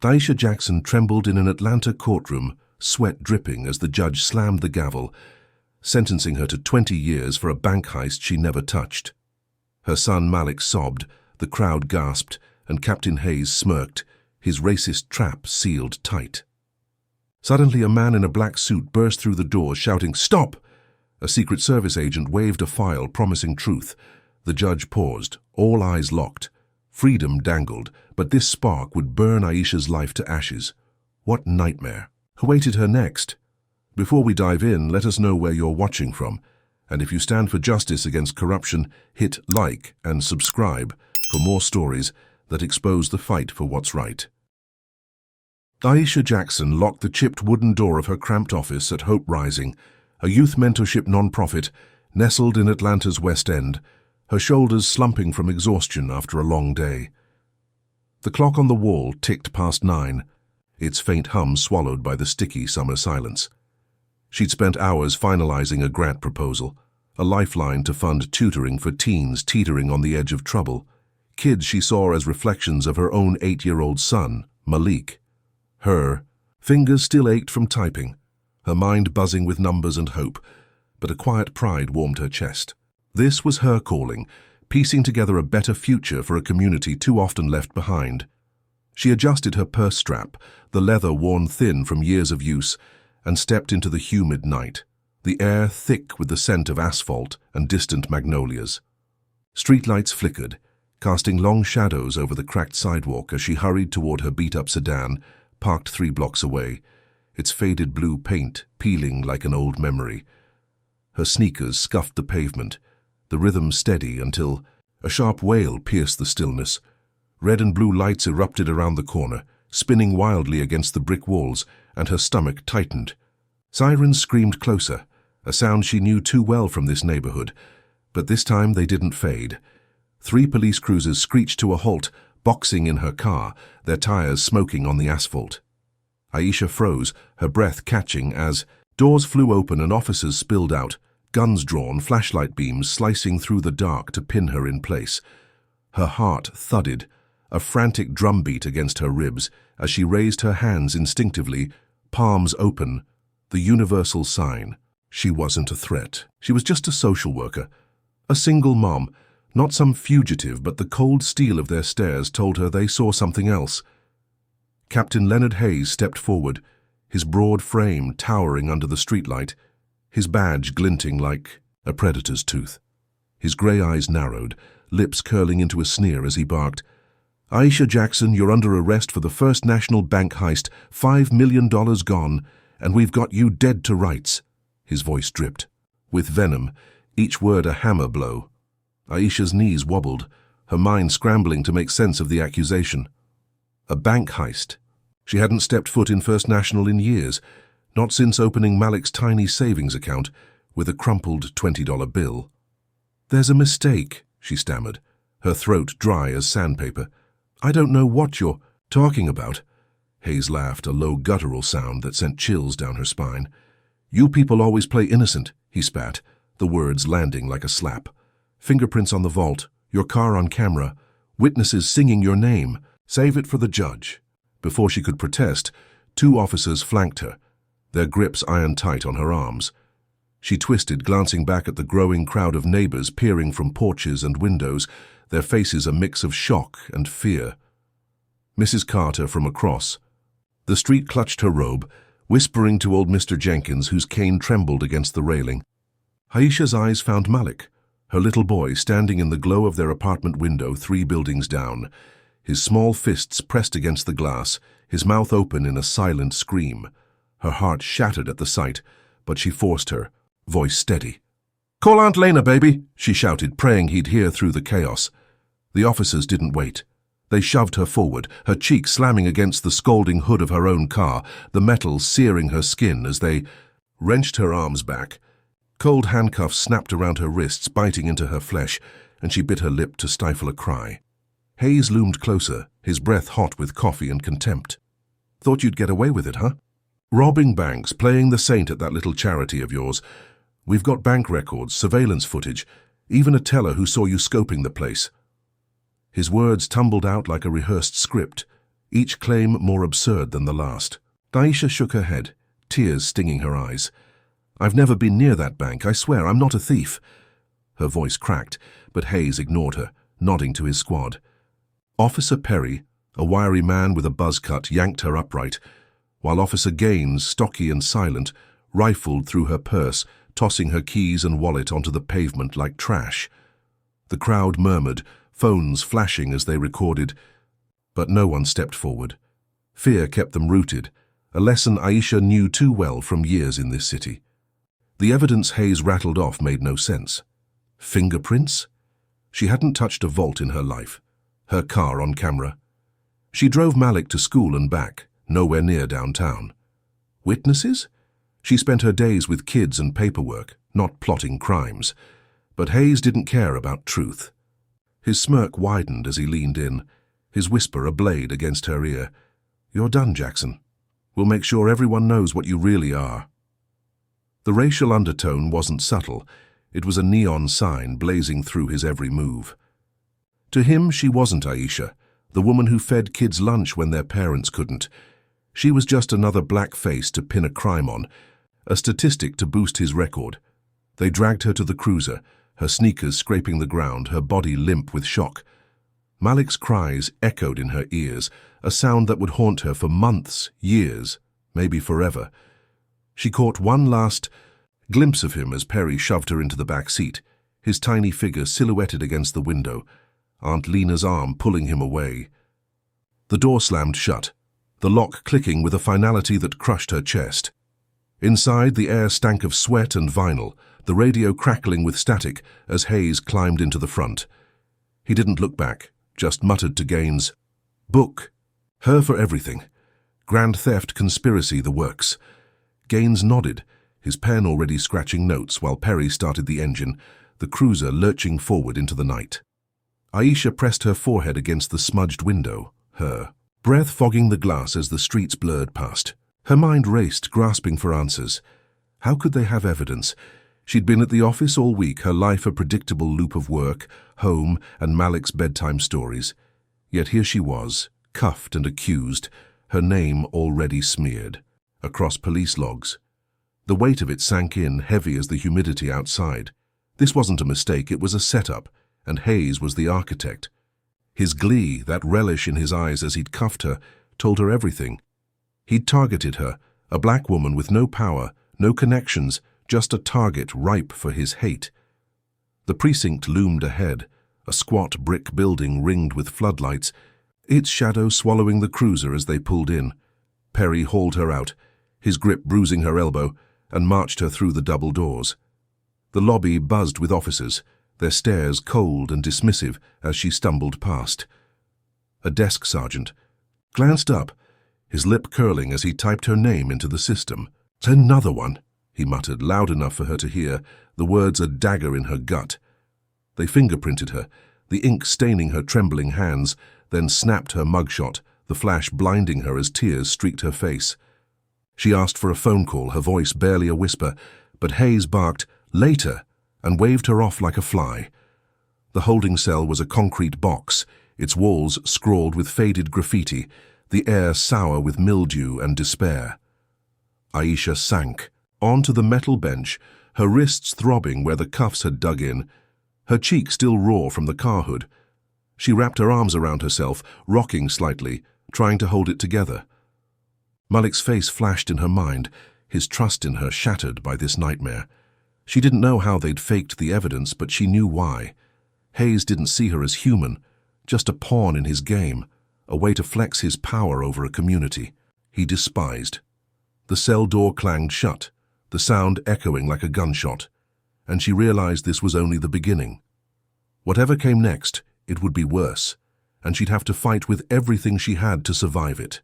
Aisha Jackson trembled in an Atlanta courtroom, sweat dripping as the judge slammed the gavel, sentencing her to 20 years for a bank heist she never touched. Her son Malik sobbed, the crowd gasped, and Captain Hayes smirked, his racist trap sealed tight. Suddenly a man in a black suit burst through the door, shouting, "Stop!" A Secret Service agent waved a file promising truth. The judge paused, all eyes locked. Freedom dangled, but this spark would burn Aisha's life to ashes. What nightmare! Who awaited her next? Before we dive in, let us know where you're watching from. And if you stand for justice against corruption, hit like and subscribe for more stories that expose the fight for what's right. Aisha Jackson locked the chipped wooden door of her cramped office at Hope Rising, a youth mentorship nonprofit nestled in Atlanta's West End, her shoulders slumping from exhaustion after a long day. The clock on the wall ticked past 9, its faint hum swallowed by the sticky summer silence. She'd spent hours finalizing a grant proposal, a lifeline to fund tutoring for teens teetering on the edge of trouble, kids she saw as reflections of her own 8-year-old son, Malik. Her fingers still ached from typing, her mind buzzing with numbers and hope, but a quiet pride warmed her chest. This was her calling, piecing together a better future for a community too often left behind. She adjusted her purse strap, the leather worn thin from years of use, and stepped into the humid night, the air thick with the scent of asphalt and distant magnolias. Streetlights flickered, casting long shadows over the cracked sidewalk as she hurried toward her beat-up sedan, parked 3 blocks away, its faded blue paint peeling like an old memory. Her sneakers scuffed the pavement, the rhythm steady until a sharp wail pierced the stillness. Red and blue lights erupted around the corner, spinning wildly against the brick walls, and her stomach tightened. Sirens screamed closer, a sound she knew too well from this neighborhood, but this time they didn't fade. 3 police cruisers screeched to a halt, boxing in her car, their tires smoking on the asphalt. Aisha froze, her breath catching as doors flew open and officers spilled out, guns drawn, flashlight beams slicing through the dark to pin her in place. Her heart thudded, a frantic drumbeat against her ribs as she raised her hands instinctively, palms open, the universal sign. She wasn't a threat. She was just a social worker, a single mom, not some fugitive, but the cold steel of their stares told her they saw something else. Captain Leonard Hayes stepped forward, his broad frame towering under the streetlight, his badge glinting like a predator's tooth. His gray eyes narrowed, lips curling into a sneer as he barked, "Aisha Jackson, you're under arrest for the first national bank heist, $5 million gone, and we've got you dead to rights." His voice dripped, with venom, each word a hammer blow. Aisha's knees wobbled, her mind scrambling to make sense of the accusation. A bank heist. She hadn't stepped foot in First National in years, not since opening Malik's tiny savings account with a crumpled $20 bill. "There's a mistake," she stammered, her throat dry as sandpaper. "I don't know what you're talking about." Hayes laughed, a low guttural sound that sent chills down her spine. "You people always play innocent," he spat, the words landing like a slap. "Fingerprints on the vault, your car on camera, witnesses singing your name. Save it for the judge." Before she could protest, 2 officers flanked her, their grips iron-tight on her arms. She twisted, glancing back at the growing crowd of neighbors peering from porches and windows, their faces a mix of shock and fear. Mrs. Carter from across. The street clutched her robe, whispering to old Mr. Jenkins, whose cane trembled against the railing. Aisha's eyes found Malik, her little boy standing in the glow of their apartment window 3 buildings down, his small fists pressed against the glass, his mouth open in a silent scream. Her heart shattered at the sight, but she forced her, voice steady. "Call Aunt Lena, baby," she shouted, praying he'd hear through the chaos. The officers didn't wait. They shoved her forward, her cheek slamming against the scalding hood of her own car, the metal searing her skin as they wrenched her arms back. Cold handcuffs snapped around her wrists, biting into her flesh, and she bit her lip to stifle a cry. Hayes loomed closer, his breath hot with coffee and contempt. "Thought you'd get away with it, huh? Robbing banks, playing the saint at that little charity of yours. We've got bank records, surveillance footage, even a teller who saw you scoping the place." His words tumbled out like a rehearsed script. each claim more absurd than the last. Aisha shook her head, tears stinging her eyes. "I've never been near that bank, I swear, I'm not a thief." Her voice cracked, but Hayes ignored her, nodding to his squad. Officer Perry, a wiry man with a buzz cut, yanked her upright, while Officer Gaines, stocky and silent, rifled through her purse, tossing her keys and wallet onto the pavement like trash. The crowd murmured, phones flashing as they recorded, but no one stepped forward. Fear kept them rooted, a lesson Aisha knew too well from years in this city. The evidence Hayes rattled off made no sense. Fingerprints? She hadn't touched a vault in her life. Her car on camera. She drove Malik to school and back, nowhere near downtown. Witnesses? She spent her days with kids and paperwork, not plotting crimes. But Hayes didn't care about truth. His smirk widened as he leaned in, his whisper a blade against her ear. "You're done, Jackson. We'll make sure everyone knows what you really are." The racial undertone wasn't subtle. It was a neon sign blazing through his every move. To him, she wasn't Aisha, the woman who fed kids lunch when their parents couldn't. She was just another black face to pin a crime on, a statistic to boost his record. They dragged her to the cruiser, her sneakers scraping the ground, her body limp with shock. Malik's cries echoed in her ears, a sound that would haunt her for months, years, maybe forever. She caught one last glimpse of him as Perry shoved her into the back seat, his tiny figure silhouetted against the window, Aunt Lena's arm pulling him away. The door slammed shut, the lock clicking with a finality that crushed her chest. Inside, the air stank of sweat and vinyl, the radio crackling with static as Hayes climbed into the front. He didn't look back, just muttered to Gaines, "Book. Her for everything. Grand theft, conspiracy, the works." Gaines nodded, his pen already scratching notes while Perry started the engine, the cruiser lurching forward into the night. Aisha pressed her forehead against the smudged window, her breath fogging the glass as the streets blurred past. Her mind raced, grasping for answers. How could they have evidence? She'd been at the office all week, her life a predictable loop of work, home, and Malik's bedtime stories. Yet here she was, cuffed and accused, her name already smeared, across police logs. The weight of it sank in, heavy as the humidity outside. This wasn't a mistake, it was a setup, and Hayes was the architect. His glee, that relish in his eyes as he'd cuffed her, told her everything. He'd targeted her, a black woman with no power, no connections, just a target ripe for his hate. The precinct loomed ahead, a squat brick building ringed with floodlights, its shadow swallowing the cruiser as they pulled in. Perry hauled her out, his grip bruising her elbow, and marched her through the double doors. The lobby buzzed with officers, their stares cold and dismissive as she stumbled past. A desk sergeant glanced up, his lip curling as he typed her name into the system. "Another one," he muttered, loud enough for her to hear, the words a dagger in her gut. They fingerprinted her, the ink staining her trembling hands, then snapped her mugshot, the flash blinding her as tears streaked her face. She asked for a phone call, her voice barely a whisper, but Hayes barked, "Later," and waved her off like a fly. The holding cell was a concrete box, its walls scrawled with faded graffiti, the air sour with mildew and despair. Aisha sank onto the metal bench, her wrists throbbing where the cuffs had dug in, her cheek still raw from the car hood. She wrapped her arms around herself, rocking slightly, trying to hold it together. Malik's face flashed in her mind, his trust in her shattered by this nightmare. She didn't know how they'd faked the evidence, but she knew why. Hayes didn't see her as human, just a pawn in his game, a way to flex his power over a community he despised. The cell door clanged shut, the sound echoing like a gunshot, and she realized this was only the beginning. Whatever came next, it would be worse, and she'd have to fight with everything she had to survive it.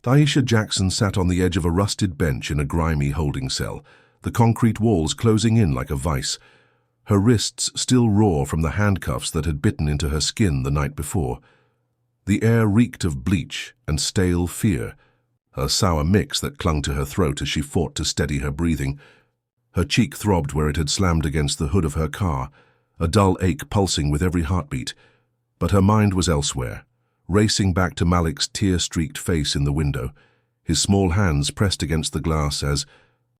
Aisha Jackson sat on the edge of a rusted bench in a grimy holding cell, the concrete walls closing in like a vice, her wrists still raw from the handcuffs that had bitten into her skin the night before. The air reeked of bleach and stale fear, a sour mix that clung to her throat as she fought to steady her breathing. Her cheek throbbed where it had slammed against the hood of her car, a dull ache pulsing with every heartbeat. But her mind was elsewhere, racing back to Malik's tear-streaked face in the window, his small hands pressed against the glass as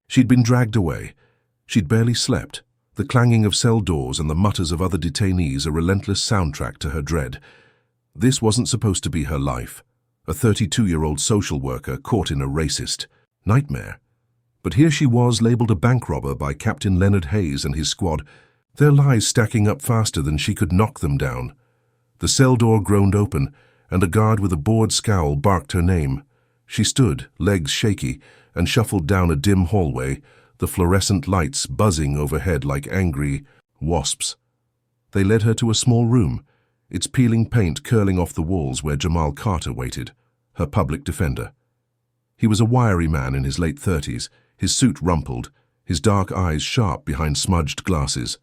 she'd been dragged away. She'd barely slept. The clanging of cell doors and the mutters of other detainees a relentless soundtrack to her dread. This wasn't supposed to be her life. A 32-year-old social worker caught in a racist nightmare. But here she was, labeled a bank robber by Captain Leonard Hayes and his squad, their lies stacking up faster than she could knock them down. The cell door groaned open, and a guard with a bored scowl barked her name. She stood, legs shaky, and shuffled down a dim hallway, the fluorescent lights buzzing overhead like angry wasps. They led her to a small room, its peeling paint curling off the walls where Jamal Carter waited, her public defender. He was a wiry man in his late 30s, his suit rumpled, his dark eyes sharp behind smudged glasses.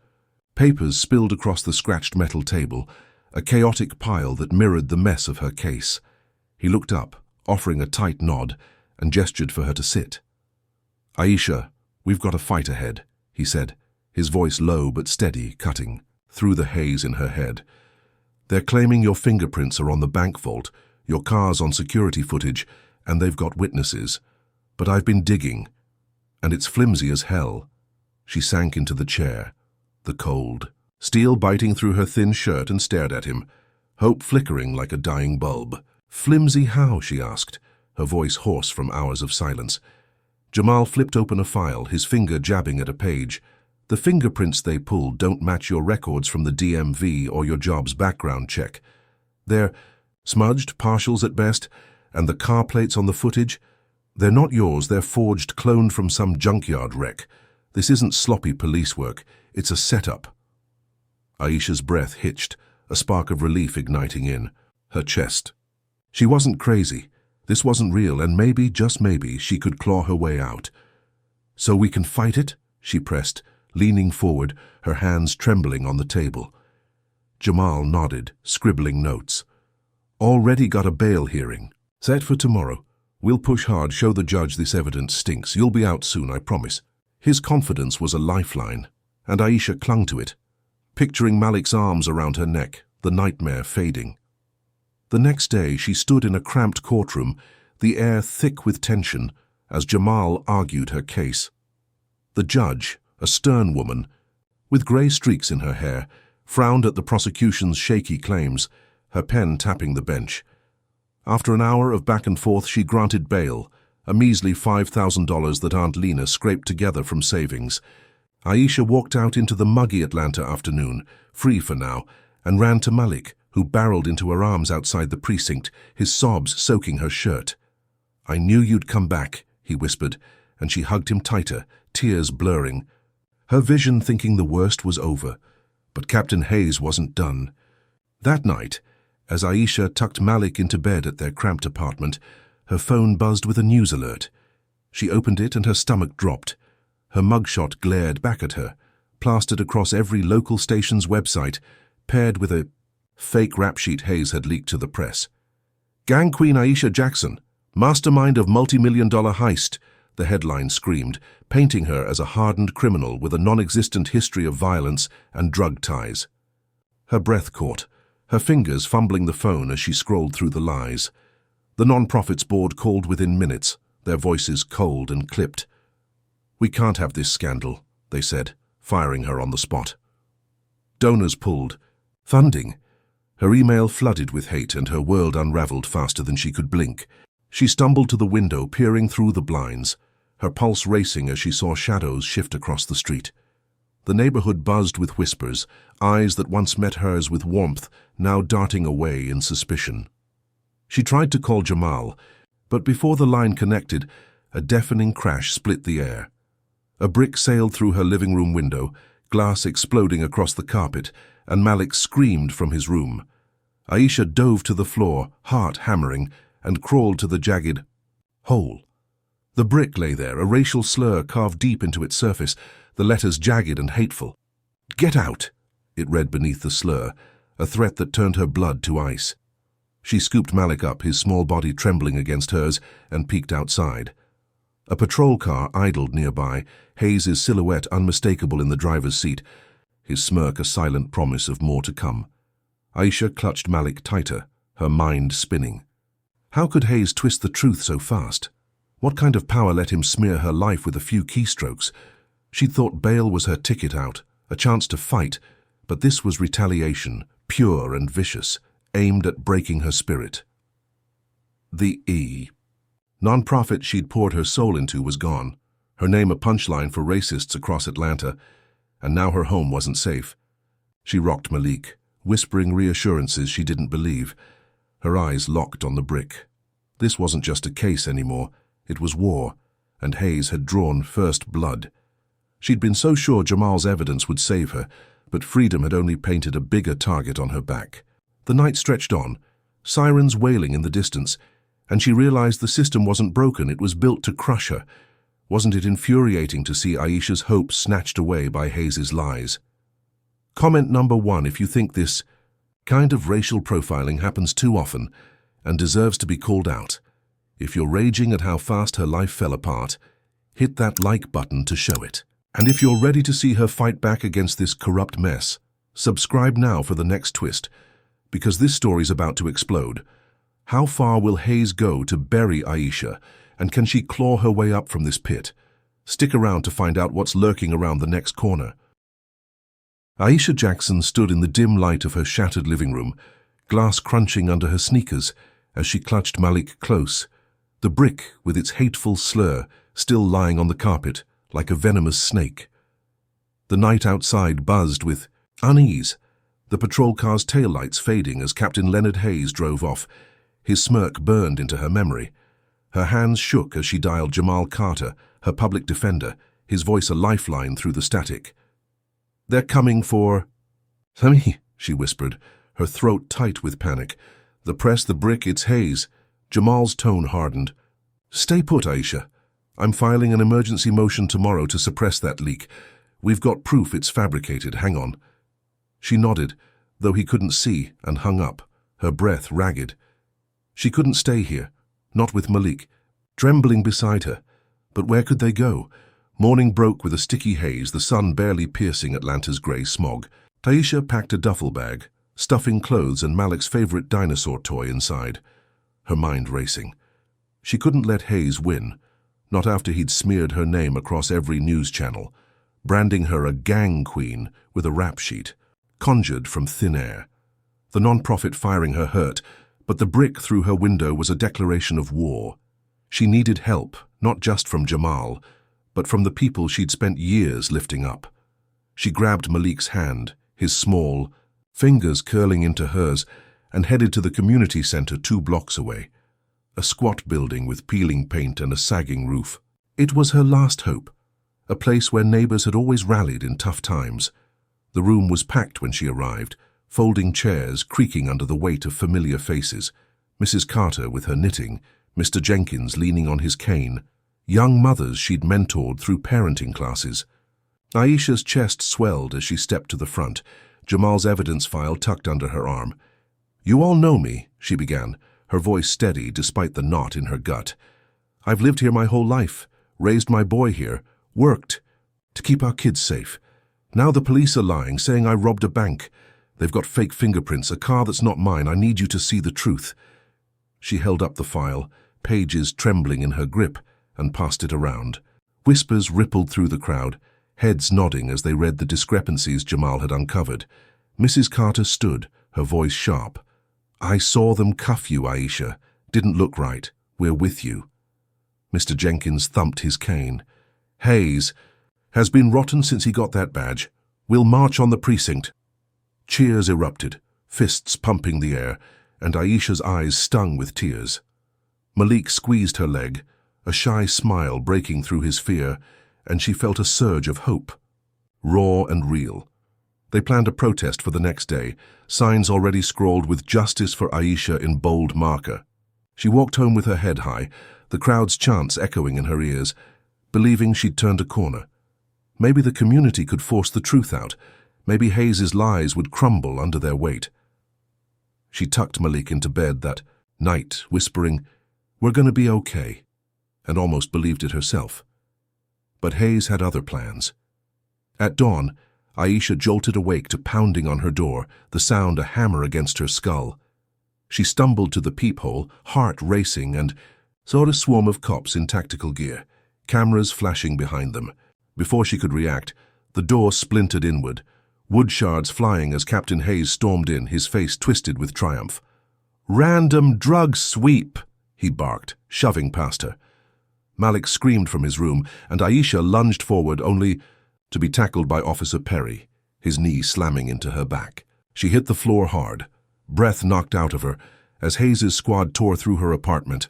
Papers spilled across the scratched metal table, a chaotic pile that mirrored the mess of her case. He looked up, offering a tight nod, and gestured for her to sit. "Aisha, we've got a fight ahead," he said, his voice low but steady, cutting through the haze in her head. "They're claiming your fingerprints are on the bank vault, your car's on security footage, and they've got witnesses. But I've been digging, and it's flimsy as hell." She sank into the chair, the cold steel biting through her thin shirt, and stared at him, hope flickering like a dying bulb. "Flimsy how?" she asked, her voice hoarse from hours of silence. Jamal flipped open a file, his finger jabbing at a page. "The fingerprints they pulled don't match your records from the DMV or your job's background check. They're smudged, partials at best, and the car plates on the footage, they're not yours, they're forged, cloned from some junkyard wreck. This isn't sloppy police work, it's a setup." Aisha's breath hitched, a spark of relief igniting in her chest. She wasn't crazy. This wasn't real, and maybe, just maybe, she could claw her way out. "So we can fight it?" she pressed, leaning forward, her hands trembling on the table. Jamal nodded, scribbling notes. "Already got a bail hearing. Set for tomorrow. We'll push hard, show the judge this evidence stinks. You'll be out soon, I promise." His confidence was a lifeline, and Aisha clung to it, picturing Malik's arms around her neck, the nightmare fading. The next day, she stood in a cramped courtroom, the air thick with tension, as Jamal argued her case. The judge, a stern woman, with grey streaks in her hair, frowned at the prosecution's shaky claims, her pen tapping the bench. After an hour of back and forth, she granted bail, a measly $5,000 that Aunt Lena scraped together from savings. Aisha walked out into the muggy Atlanta afternoon, free for now, and ran to Malik, who barreled into her arms outside the precinct, his sobs soaking her shirt. "I knew you'd come back," he whispered, and she hugged him tighter, tears blurring. Her vision thinking the worst was over, but Captain Hayes wasn't done. That night, as Aisha tucked Malik into bed at their cramped apartment, her phone buzzed with a news alert. She opened it and her stomach dropped. Her mugshot glared back at her, plastered across every local station's website, paired with a fake rap sheet Hayes had leaked to the press. "Gang Queen Aisha Jackson, mastermind of multi-million-dollar heist," the headline screamed, painting her as a hardened criminal with a non-existent history of violence and drug ties. Her breath caught, her fingers fumbling the phone as she scrolled through the lies. The non-profits board called within minutes, their voices cold and clipped. "We can't have this scandal," they said, firing her on the spot. Donors pulled. Funding. Her email flooded with hate and her world unraveled faster than she could blink. She stumbled to the window, peering through the blinds, her pulse racing as she saw shadows shift across the street. The neighborhood buzzed with whispers, eyes that once met hers with warmth, now darting away in suspicion. She tried to call Jamal, but before the line connected, a deafening crash split the air. A brick sailed through her living room window, glass exploding across the carpet, and Malik screamed from his room. Aisha dove to the floor, heart hammering, and crawled to the jagged hole. The brick lay there, a racial slur carved deep into its surface, the letters jagged and hateful. "Get out," it read beneath the slur, a threat that turned her blood to ice. She scooped Malik up, his small body trembling against hers, and peeked outside. A patrol car idled nearby, Hayes' silhouette unmistakable in the driver's seat, his smirk a silent promise of more to come. Aisha clutched Malik tighter, her mind spinning. How could Hayes twist the truth so fast? What kind of power let him smear her life with a few keystrokes? She'd thought bail was her ticket out, a chance to fight, but this was retaliation, pure and vicious, aimed at breaking her spirit. The non-profit she'd poured her soul into was gone, her name a punchline for racists across Atlanta, and now her home wasn't safe. She rocked Malik, whispering reassurances she didn't believe, her eyes locked on the brick. This wasn't just a case anymore, it was war, and Hayes had drawn first blood. She'd been so sure Jamal's evidence would save her, but freedom had only painted a bigger target on her back. The night stretched on, sirens wailing in the distance, and she realized the system wasn't broken, it was built to crush her. Wasn't it infuriating to see Aisha's hopes snatched away by Hayes's lies? Comment number 1 if you think this kind of racial profiling happens too often and deserves to be called out. If you're raging at how fast her life fell apart, hit that like button to show it. And if you're ready to see her fight back against this corrupt mess, subscribe now for the next twist, because this story's about to explode. How far will Hayes go to bury Aisha, and can she claw her way up from this pit? Stick around to find out what's lurking around the next corner. Aisha Jackson stood in the dim light of her shattered living room, glass crunching under her sneakers as she clutched Malik close, the brick with its hateful slur still lying on the carpet like a venomous snake. The night outside buzzed with unease, the patrol car's taillights fading as Captain Leonard Hayes drove off. His smirk burned into her memory. Her hands shook as she dialed Jamal Carter, her public defender, his voice a lifeline through the static. "They're coming for—" "Sammy," she whispered, her throat tight with panic. "The press, the brick, it's Hayes." Jamal's tone hardened. "Stay put, Aisha. I'm filing an emergency motion tomorrow to suppress that leak. We've got proof it's fabricated, hang on." She nodded, though he couldn't see, and hung up, her breath ragged. She couldn't stay here, not with Malik, trembling beside her. But where could they go? Morning broke with a sticky haze, the sun barely piercing Atlanta's grey smog. Taisha packed a duffel bag, stuffing clothes and Malik's favorite dinosaur toy inside, her mind racing. She couldn't let Hayes win, not after he'd smeared her name across every news channel, branding her a gang queen with a rap sheet, conjured from thin air. The non-profit firing her hurt, but the brick through her window was a declaration of war. She needed help, not just from Jamal, but from the people she'd spent years lifting up. She grabbed Malik's hand, his small fingers curling into hers, and headed to the community center 2 blocks away, a squat building with peeling paint and a sagging roof. It was her last hope, a place where neighbors had always rallied in tough times. The room was packed when she arrived, folding chairs creaking under the weight of familiar faces, Mrs. Carter with her knitting, Mr. Jenkins leaning on his cane, young mothers she'd mentored through parenting classes. Aisha's chest swelled as she stepped to the front, Jamal's evidence file tucked under her arm. "You all know me," she began, her voice steady despite the knot in her gut. "I've lived here my whole life, raised my boy here, worked to keep our kids safe. Now the police are lying, saying I robbed a bank. They've got fake fingerprints, a car that's not mine. I need you to see the truth." She held up the file, pages trembling in her grip, and passed it around. Whispers rippled through the crowd, heads nodding as they read the discrepancies Jamal had uncovered. Mrs. Carter stood, her voice sharp. "I saw them cuff you, Aisha. Didn't look right. We're with you." Mr. Jenkins thumped his cane. "Hayes has been rotten since he got that badge. We'll march on the precinct." Cheers erupted, fists pumping the air, and Aisha's eyes stung with tears. Malik squeezed her leg, a shy smile breaking through his fear, and she felt a surge of hope. Raw and real. They planned a protest for the next day, signs already scrawled with "Justice for Aisha" in bold marker. She walked home with her head high, the crowd's chants echoing in her ears, believing she'd turned a corner. Maybe the community could force the truth out. Maybe Hayes's lies would crumble under their weight. She tucked Malik into bed that night, whispering, "We're going to be okay," and almost believed it herself. But Hayes had other plans. At dawn, Aisha jolted awake to pounding on her door, the sound a hammer against her skull. She stumbled to the peephole, heart racing, and saw a swarm of cops in tactical gear, cameras flashing behind them. Before she could react, the door splintered inward, wood shards flying as Captain Hayes stormed in, his face twisted with triumph. "Random drug sweep!" he barked, shoving past her. Malik screamed from his room, and Aisha lunged forward only to be tackled by Officer Perry, his knee slamming into her back. She hit the floor hard, breath knocked out of her, as Hayes' squad tore through her apartment.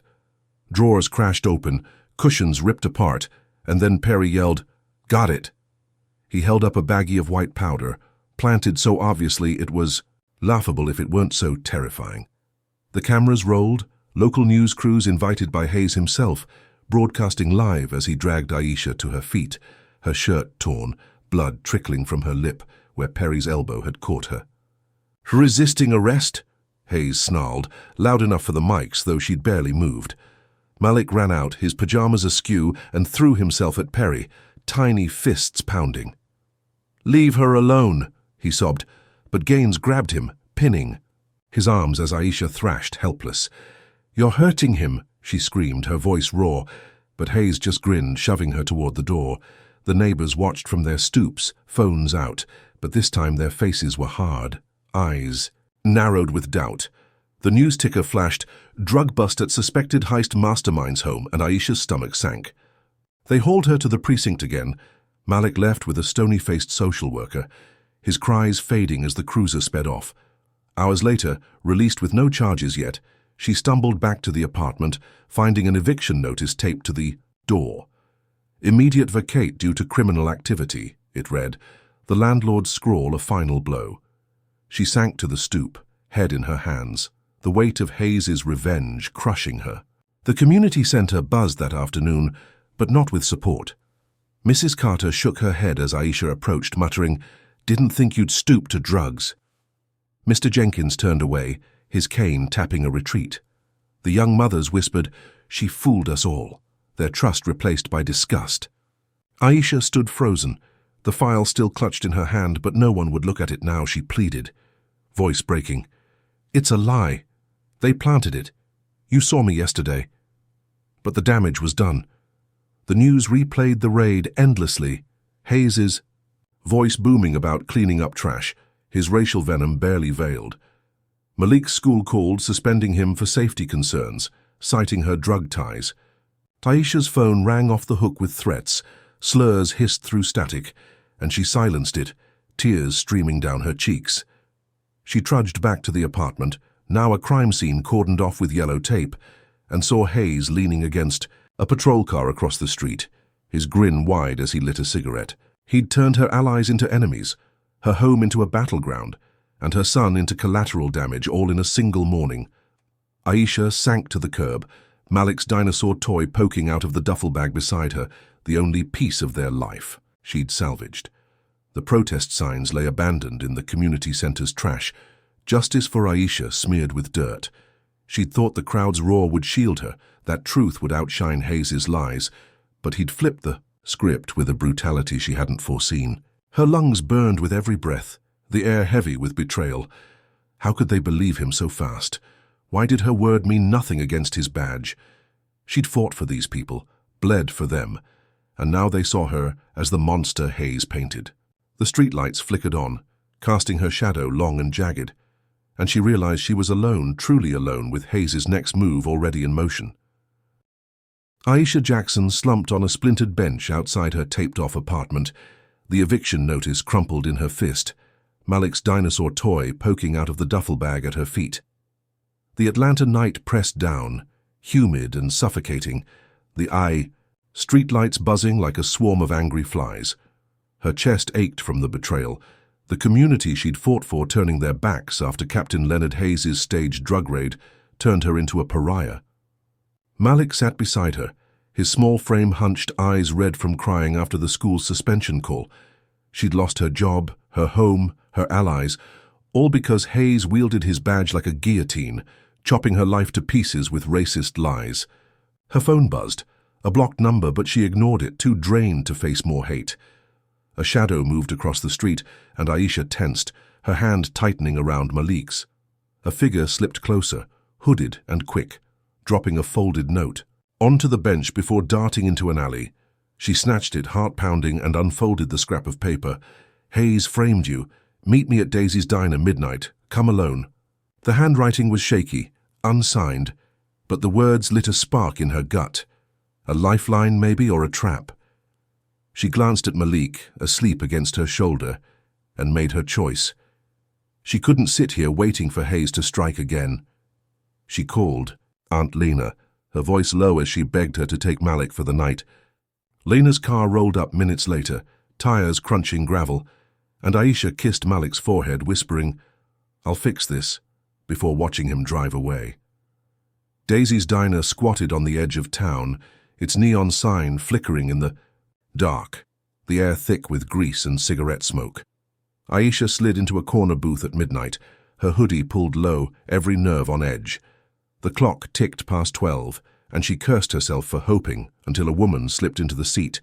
Drawers crashed open, cushions ripped apart, and then Perry yelled, "Got it!" He held up a baggie of white powder, planted so obviously it was laughable if it weren't so terrifying. The cameras rolled, local news crews invited by Hayes himself, broadcasting live as he dragged Aisha to her feet, her shirt torn, blood trickling from her lip where Perry's elbow had caught her. "Resisting arrest?" Hayes snarled, loud enough for the mics, though she'd barely moved. Malik ran out, his pajamas askew, and threw himself at Perry, tiny fists pounding. "Leave her alone," he sobbed, but Gaines grabbed him, pinning his arms as Aisha thrashed, helpless. "You're hurting him," she screamed, her voice raw, but Hayes just grinned, shoving her toward the door. The neighbors watched from their stoops, phones out, but this time their faces were hard, eyes narrowed with doubt. The news ticker flashed, "Drug bust at suspected heist mastermind's home," and Aisha's stomach sank. They hauled her to the precinct again, Malik left with a stony-faced social worker, his cries fading as the cruiser sped off. Hours later, released with no charges yet, she stumbled back to the apartment, finding an eviction notice taped to the door. "Immediate vacate due to criminal activity," it read, the landlord's scrawl a final blow. She sank to the stoop, head in her hands, the weight of Hayes' revenge crushing her. The community center buzzed that afternoon, but not with support. Mrs. Carter shook her head as Aisha approached, muttering, "Didn't think you'd stoop to drugs." Mr. Jenkins turned away, his cane tapping a retreat. The young mothers whispered, "She fooled us all," their trust replaced by disgust. Aisha stood frozen, the file still clutched in her hand, but no one would look at it now, she pleaded, voice breaking. "It's a lie. They planted it. You saw me yesterday." But the damage was done. The news replayed the raid endlessly, Hayes' voice booming about cleaning up trash, his racial venom barely veiled. Malik's school called, suspending him for safety concerns, citing her drug ties. Taisha's phone rang off the hook with threats, slurs hissed through static, and she silenced it, tears streaming down her cheeks. She trudged back to the apartment, now a crime scene cordoned off with yellow tape, and saw Hayes leaning against a patrol car across the street, his grin wide as he lit a cigarette. He'd turned her allies into enemies, her home into a battleground, and her son into collateral damage, all in a single morning. Aisha sank to the curb, Malik's dinosaur toy poking out of the duffel bag beside her, the only piece of their life she'd salvaged. The protest signs lay abandoned in the community center's trash, justice for Aisha smeared with dirt. She'd thought the crowd's roar would shield her, that truth would outshine Hayes' lies, but he'd flipped the script with a brutality she hadn't foreseen. Her lungs burned with every breath, the air heavy with betrayal. How could they believe him so fast? Why did her word mean nothing against his badge? She'd fought for these people, bled for them, and now they saw her as the monster Hayes painted. The streetlights flickered on, casting her shadow long and jagged, and she realized she was alone, truly alone, with Hayes' next move already in motion. Aisha Jackson slumped on a splintered bench outside her taped-off apartment, the eviction notice crumpled in her fist, Malik's dinosaur toy poking out of the duffel bag at her feet. The Atlanta night pressed down, humid and suffocating, the streetlights buzzing like a swarm of angry flies. Her chest ached from the betrayal, the community she'd fought for turning their backs after Captain Leonard Hayes' staged drug raid turned her into a pariah. Malik sat beside her, his small frame hunched, eyes red from crying after the school's suspension call. She'd lost her job, her home, her allies, all because Hayes wielded his badge like a guillotine, chopping her life to pieces with racist lies. Her phone buzzed, a blocked number, but she ignored it, too drained to face more hate. A shadow moved across the street, and Aisha tensed, her hand tightening around Malik's. A figure slipped closer, hooded and quick, dropping a folded note onto the bench before darting into an alley. She snatched it, heart-pounding, and unfolded the scrap of paper. "Hayes framed you. Meet me at Daisy's Diner midnight. Come alone." The handwriting was shaky, unsigned, but the words lit a spark in her gut. A lifeline, maybe, or a trap. She glanced at Malik, asleep against her shoulder, and made her choice. She couldn't sit here waiting for Hayes to strike again. She called Aunt Lena, her voice low as she begged her to take Malik for the night. Lena's car rolled up minutes later, tires crunching gravel, and Aisha kissed Malik's forehead, whispering, "I'll fix this," before watching him drive away. Daisy's Diner squatted on the edge of town, its neon sign flickering in the dark, the air thick with grease and cigarette smoke. Aisha slid into a corner booth at midnight, her hoodie pulled low, every nerve on edge. The clock ticked past 12, and she cursed herself for hoping until a woman slipped into the seat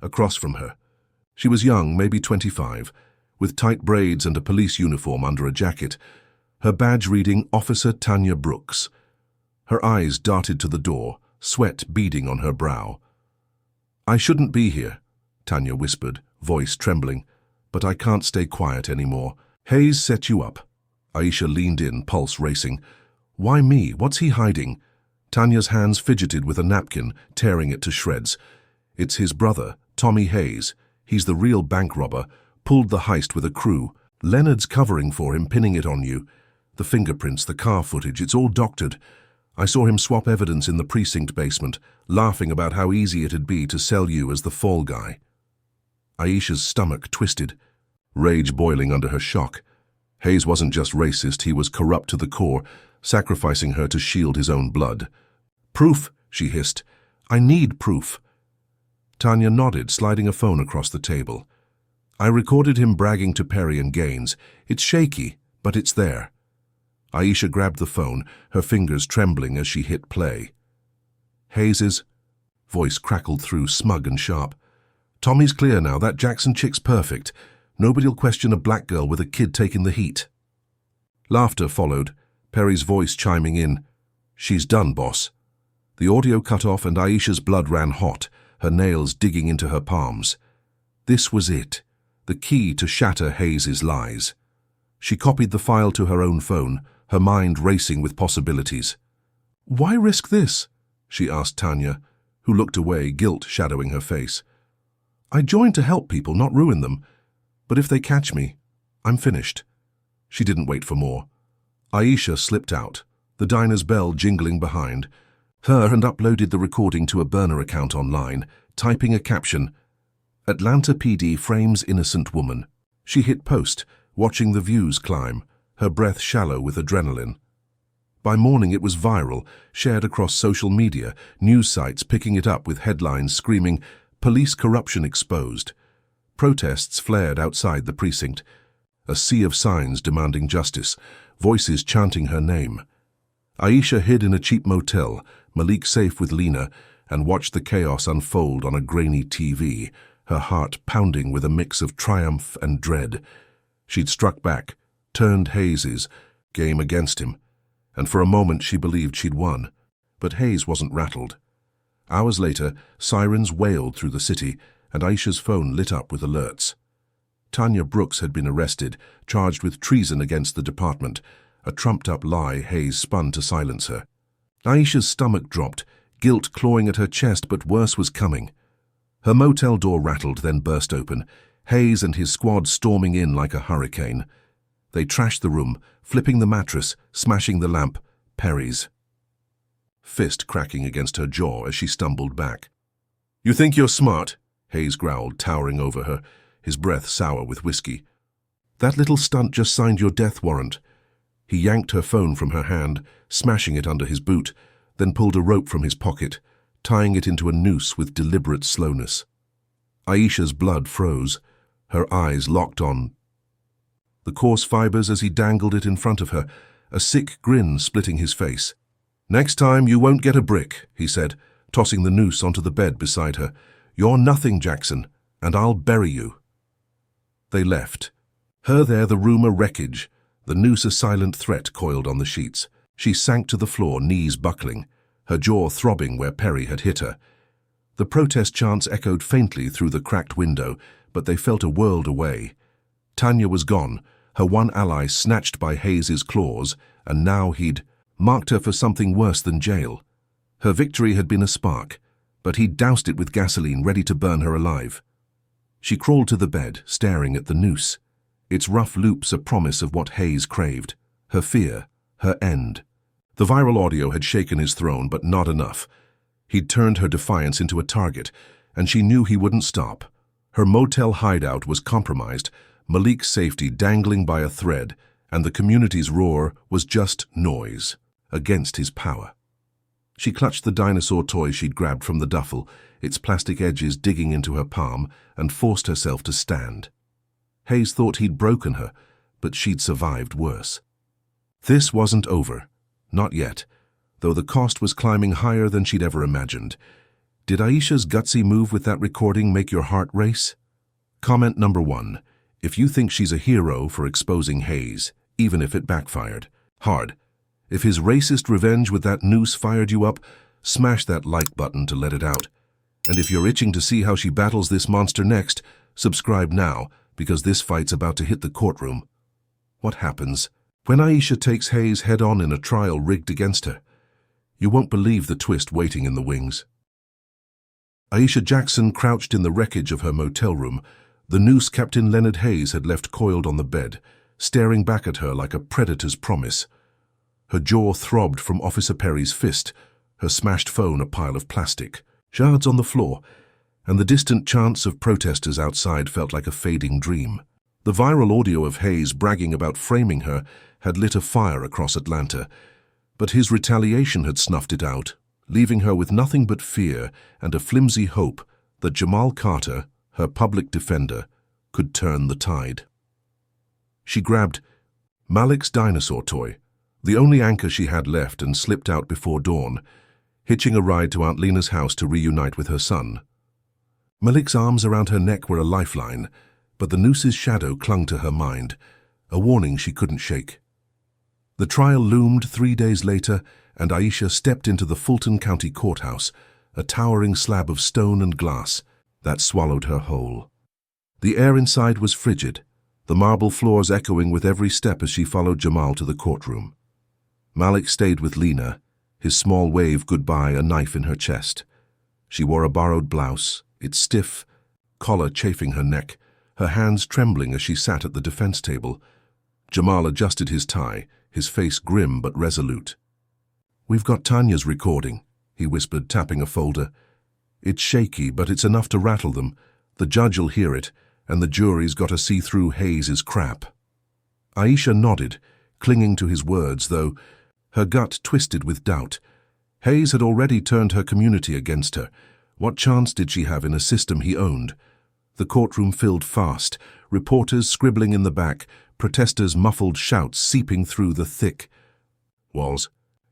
across from her. She was young, maybe 25, with tight braids and a police uniform under a jacket, her badge reading Officer Tanya Brooks. Her eyes darted to the door, sweat beading on her brow. "I shouldn't be here," Tanya whispered, voice trembling, "but I can't stay quiet anymore. Hayes set you up." Aisha leaned in, pulse racing. "Why me? What's he hiding?" Tanya's hands fidgeted with a napkin, tearing it to shreds. "It's his brother, Tommy Hayes. He's the real bank robber, pulled the heist with a crew. Leonard's covering for him, pinning it on you. The fingerprints, the car footage, it's all doctored. I saw him swap evidence in the precinct basement, laughing about how easy it'd be to sell you as the fall guy." Aisha's stomach twisted, rage boiling under her shock. Hayes wasn't just racist, he was corrupt to the core, sacrificing her to shield his own blood. "Proof," she hissed. "I need proof." Tanya nodded, sliding a phone across the table. "I recorded him bragging to Perry and Gaines. It's shaky, but it's there." Aisha grabbed the phone, her fingers trembling as she hit play. "Hayes's," voice crackled through, smug and sharp. "Tommy's clear now, that Jackson chick's perfect. Nobody'll question a black girl with a kid taking the heat." Laughter followed, Perry's voice chiming in, "She's done, boss." The audio cut off and Aisha's blood ran hot, her nails digging into her palms. This was it, the key to shatter Hayes's lies. She copied the file to her own phone, her mind racing with possibilities. "Why risk this?" she asked Tanya, who looked away, guilt shadowing her face. "I joined to help people, not ruin them. But if they catch me, I'm finished." She didn't wait for more. Aisha slipped out, the diner's bell jingling behind her, and uploaded the recording to a burner account online, typing a caption, "Atlanta PD frames innocent woman." She hit post, watching the views climb, her breath shallow with adrenaline. By morning it was viral, shared across social media, news sites picking it up with headlines screaming, "Police corruption exposed." Protests flared outside the precinct, a sea of signs demanding justice, voices chanting her name. Aisha hid in a cheap motel, Malik safe with Lena, and watched the chaos unfold on a grainy TV, her heart pounding with a mix of triumph and dread. She'd struck back, turned Hayes's game against him, and for a moment she believed she'd won. But Hayes wasn't rattled. Hours later, sirens wailed through the city, and Aisha's phone lit up with alerts. Tanya Brooks had been arrested, charged with treason against the department, a trumped-up lie Hayes spun to silence her. Aisha's stomach dropped, guilt clawing at her chest, but worse was coming. Her motel door rattled, then burst open, Hayes and his squad storming in like a hurricane. They trashed the room, flipping the mattress, smashing the lamp, Perry's fist cracking against her jaw as she stumbled back. "You think you're smart?" Hayes growled, towering over her, his breath sour with whiskey. "That little stunt just signed your death warrant." He yanked her phone from her hand, smashing it under his boot, then pulled a rope from his pocket, tying it into a noose with deliberate slowness. Aisha's blood froze, her eyes locked on the coarse fibers as he dangled it in front of her, a sick grin splitting his face. "Next time you won't get a brick," he said, tossing the noose onto the bed beside her. "You're nothing, Jackson, and I'll bury you." They left. Her there, the room a wreckage, the noose a silent threat coiled on the sheets. She sank to the floor, knees buckling, her jaw throbbing where Perry had hit her. The protest chants echoed faintly through the cracked window, but they felt a world away. Tanya was gone, her one ally snatched by Hayes's claws, and now he'd marked her for something worse than jail. Her victory had been a spark, but he'd doused it with gasoline ready to burn her alive. She crawled to the bed, staring at the noose. Its rough loops a promise of what Hayes craved, her fear, her end. The viral audio had shaken his throne, but not enough. He'd turned her defiance into a target, and she knew he wouldn't stop. Her motel hideout was compromised, Malik's safety dangling by a thread, and the community's roar was just noise against his power. She clutched the dinosaur toy she'd grabbed from the duffel, its plastic edges digging into her palm, and forced herself to stand. Hayes thought he'd broken her, but she'd survived worse. This wasn't over. Not yet, though the cost was climbing higher than she'd ever imagined. Did Aisha's gutsy move with that recording make your heart race? Comment number 1. If you think she's a hero for exposing Hayes, even if it backfired. Hard. If his racist revenge with that noose fired you up, smash that like button to let it out. And if you're itching to see how she battles this monster next, subscribe now, because this fight's about to hit the courtroom. What happens when Aisha takes Hayes head-on in a trial rigged against her? You won't believe the twist waiting in the wings. Aisha Jackson crouched in the wreckage of her motel room. The noose Captain Leonard Hayes had left coiled on the bed, staring back at her like a predator's promise. Her jaw throbbed from Officer Perry's fist, her smashed phone a pile of plastic, shards on the floor, and the distant chants of protesters outside felt like a fading dream. The viral audio of Hayes bragging about framing her had lit a fire across Atlanta, but his retaliation had snuffed it out, leaving her with nothing but fear and a flimsy hope that Jamal Carter, her public defender, could turn the tide. She grabbed Malik's dinosaur toy, the only anchor she had left, and slipped out before dawn, hitching a ride to Aunt Lena's house to reunite with her son. Malik's arms around her neck were a lifeline, but the noose's shadow clung to her mind, a warning she couldn't shake. The trial loomed 3 days later, and Aisha stepped into the Fulton County Courthouse, a towering slab of stone and glass that swallowed her whole. The air inside was frigid, the marble floors echoing with every step as she followed Jamal to the courtroom. Malik stayed with Lena, his small wave goodbye a knife in her chest. She wore a borrowed blouse, its stiff collar chafing her neck, her hands trembling as she sat at the defense table. Jamal adjusted his tie, his face grim but resolute. "We've got Tanya's recording," he whispered, tapping a folder. "It's shaky, but it's enough to rattle them. The judge'll hear it, and the jury's got to see through Hayes's crap." Aisha nodded, clinging to his words, though her gut twisted with doubt. Hayes had already turned her community against her. What chance did she have in a system he owned? The courtroom filled fast, reporters scribbling in the back, protesters' muffled shouts seeping through the thick walls.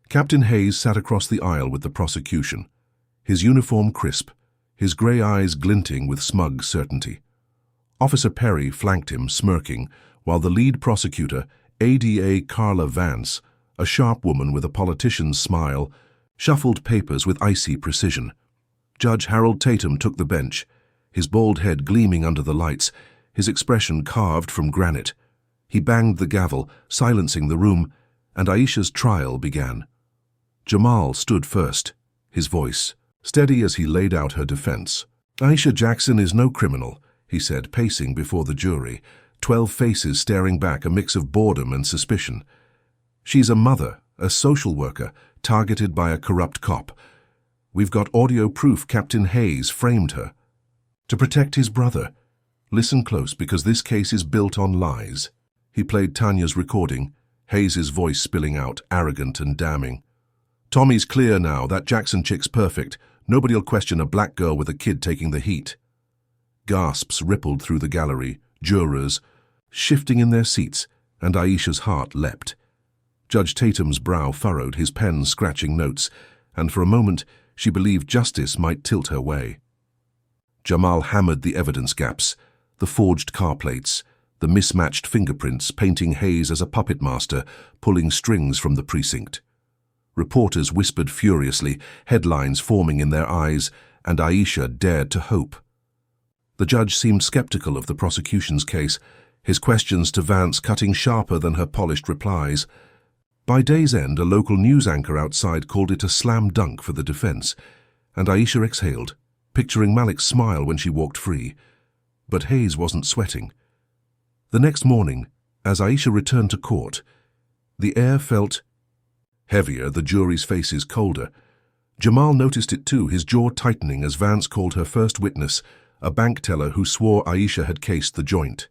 Captain Hayes sat across the aisle with the prosecution, his uniform crisp, his grey eyes glinting with smug certainty. Officer Perry flanked him, smirking, while the lead prosecutor, ADA Carla Vance, a sharp woman with a politician's smile, shuffled papers with icy precision. Judge Harold Tatum took the bench, his bald head gleaming under the lights, his expression carved from granite. He banged the gavel, silencing the room, and Aisha's trial began. Jamal stood first, his voice steady as he laid out her defense. "Aisha Jackson is no criminal," he said, pacing before the jury, 12 faces staring back, a mix of boredom and suspicion. "She's a mother, a social worker, targeted by a corrupt cop. We've got audio proof Captain Hayes framed her to protect his brother. Listen close, because this case is built on lies." He played Tanya's recording, Hayes's voice spilling out, arrogant and damning. "Tommy's clear now. That Jackson chick's perfect. Nobody'll question a black girl with a kid taking the heat." Gasps rippled through the gallery, jurors shifting in their seats, and Aisha's heart leapt. Judge Tatum's brow furrowed, his pen scratching notes, and for a moment she believed justice might tilt her way. Jamal hammered the evidence gaps, the forged car plates, the mismatched fingerprints, painting Hayes as a puppet master, pulling strings from the precinct. Reporters whispered furiously, headlines forming in their eyes, and Aisha dared to hope. The judge seemed skeptical of the prosecution's case, his questions to Vance cutting sharper than her polished replies. By day's end, a local news anchor outside called it a slam dunk for the defense, and Aisha exhaled, picturing Malik's smile when she walked free. But Hayes wasn't sweating. The next morning, as Aisha returned to court, the air felt heavier, the jury's faces colder. Jamal noticed it too, his jaw tightening as Vance called her first witness, a bank teller who swore Aisha had cased the joint.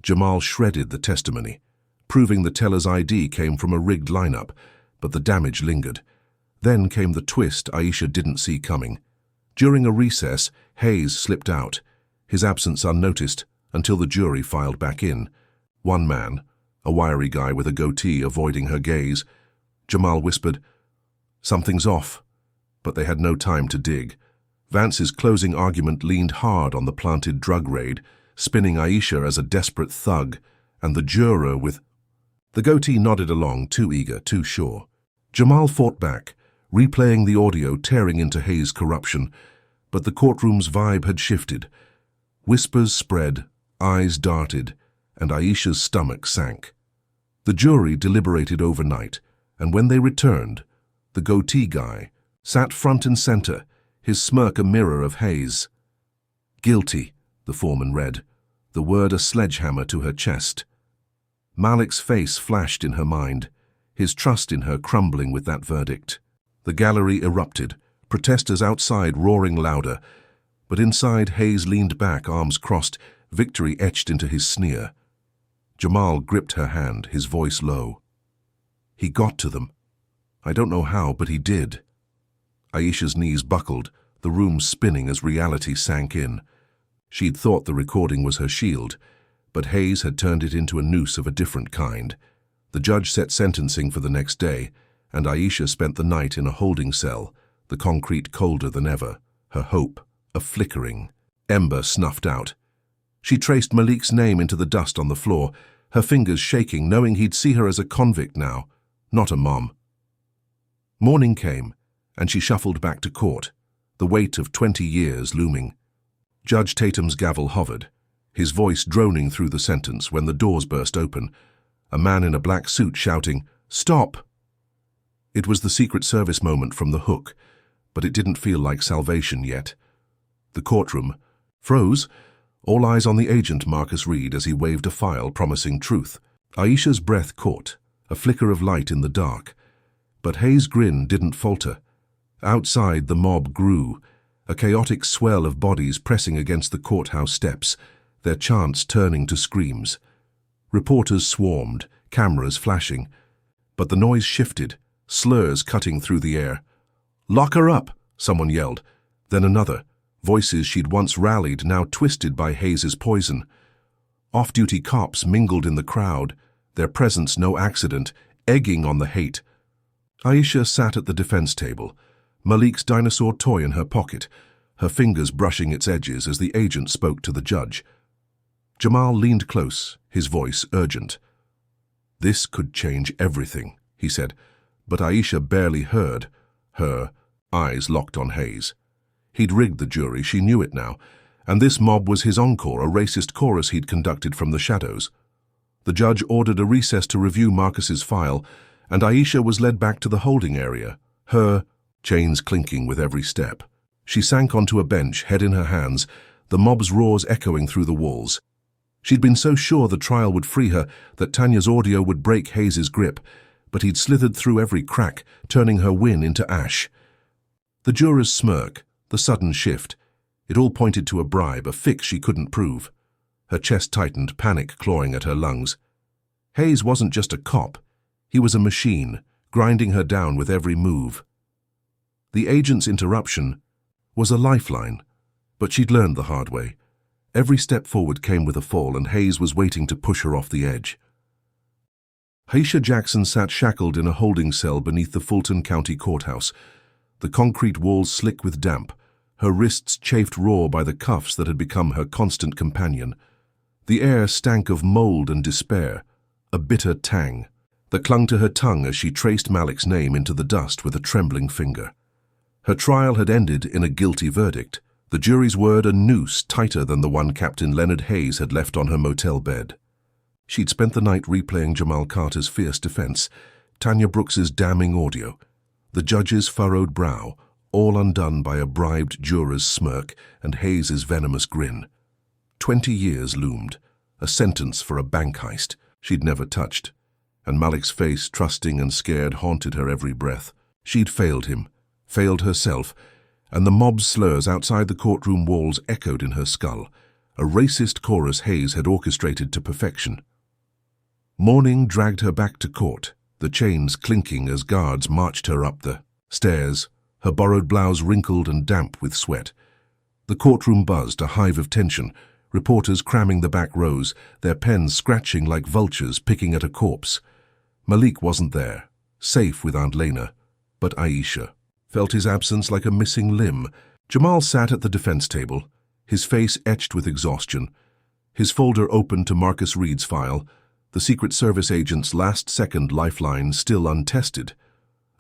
Jamal shredded the testimony, proving the teller's ID came from a rigged lineup, but the damage lingered. Then came the twist Aisha didn't see coming. During a recess, Hayes slipped out, his absence unnoticed until the jury filed back in. One man, a wiry guy with a goatee, avoiding her gaze. Jamal whispered, "Something's off," but they had no time to dig. Vance's closing argument leaned hard on the planted drug raid, spinning Aisha as a desperate thug, and the juror with... The goatee nodded along, too eager, too sure. Jamal fought back, replaying the audio tearing into Hayes' corruption, but the courtroom's vibe had shifted. Whispers spread, eyes darted, and Aisha's stomach sank. The jury deliberated overnight, and when they returned, the goatee guy sat front and center, his smirk a mirror of Hayes. "Guilty," the foreman read, the word a sledgehammer to her chest. Malik's face flashed in her mind, his trust in her crumbling with that verdict. The gallery erupted, protesters outside roaring louder, but inside Hayes leaned back, arms crossed, victory etched into his sneer. Jamal gripped her hand, his voice low. "He got to them. I don't know how, but he did." Aisha's knees buckled, the room spinning as reality sank in. She'd thought the recording was her shield, but Hayes had turned it into a noose of a different kind. The judge set sentencing for the next day, and Aisha spent the night in a holding cell, the concrete colder than ever, her hope a flickering ember snuffed out. She traced Malik's name into the dust on the floor, her fingers shaking, knowing he'd see her as a convict now, not a mom. Morning came, and she shuffled back to court, the weight of 20 years looming. Judge Tatum's gavel hovered, his voice droning through the sentence when the doors burst open, a man in a black suit shouting, "Stop!" It was the Secret Service moment from the hook, but it didn't feel like salvation yet. The courtroom froze, all eyes on the agent Marcus Reed as he waved a file promising truth. Aisha's breath caught, a flicker of light in the dark. But Hayes' grin didn't falter. Outside, the mob grew, a chaotic swell of bodies pressing against the courthouse steps, their chants turning to screams. Reporters swarmed, cameras flashing. But the noise shifted, slurs cutting through the air. "Lock her up!" someone yelled. Then another, voices she'd once rallied now twisted by Hayes' poison. Off-duty cops mingled in the crowd, their presence no accident, egging on the hate. Aisha sat at the defense table, Malik's dinosaur toy in her pocket, her fingers brushing its edges as the agent spoke to the judge. Jamal leaned close, his voice urgent. "This could change everything," he said, but Aisha barely heard, her eyes locked on Hayes. He'd rigged the jury, she knew it now, and this mob was his encore, a racist chorus he'd conducted from the shadows. The judge ordered a recess to review Marcus's file, and Aisha was led back to the holding area, her chains clinking with every step. She sank onto a bench, head in her hands, the mob's roars echoing through the walls. She'd been so sure the trial would free her, that Tanya's audio would break Hayes' grip, but he'd slithered through every crack, turning her win into ash. The juror's smirk, the sudden shift, it all pointed to a bribe, a fix she couldn't prove. Her chest tightened, panic clawing at her lungs. Hayes wasn't just a cop. He was a machine, grinding her down with every move. The agent's interruption was a lifeline, but she'd learned the hard way. Every step forward came with a fall, and Hayes was waiting to push her off the edge. Aisha Jackson sat shackled in a holding cell beneath the Fulton County Courthouse, the concrete walls slick with damp, her wrists chafed raw by the cuffs that had become her constant companion. The air stank of mold and despair, a bitter tang. that clung to her tongue as she traced Malik's name into the dust with a trembling finger. Her trial had ended in a guilty verdict, the jury's word a noose tighter than the one Captain Leonard Hayes had left on her motel bed. She'd spent the night replaying Jamal Carter's fierce defense, Tanya Brooks's damning audio, the judge's furrowed brow, all undone by a bribed juror's smirk and Hayes's venomous grin. 20 years loomed, a sentence for a bank heist she'd never touched, and Malik's face, trusting and scared, haunted her every breath. She'd failed him, failed herself, and the mob's slurs outside the courtroom walls echoed in her skull, a racist chorus Hayes had orchestrated to perfection. Morning dragged her back to court, the chains clinking as guards marched her up the stairs, her borrowed blouse wrinkled and damp with sweat. The courtroom buzzed, a hive of tension, reporters cramming the back rows, their pens scratching like vultures picking at a corpse. Malik wasn't there, safe with Aunt Lena, but Aisha felt his absence like a missing limb. Jamal sat at the defense table, his face etched with exhaustion, his folder open to Marcus Reed's file, the Secret Service agent's last-second lifeline still untested.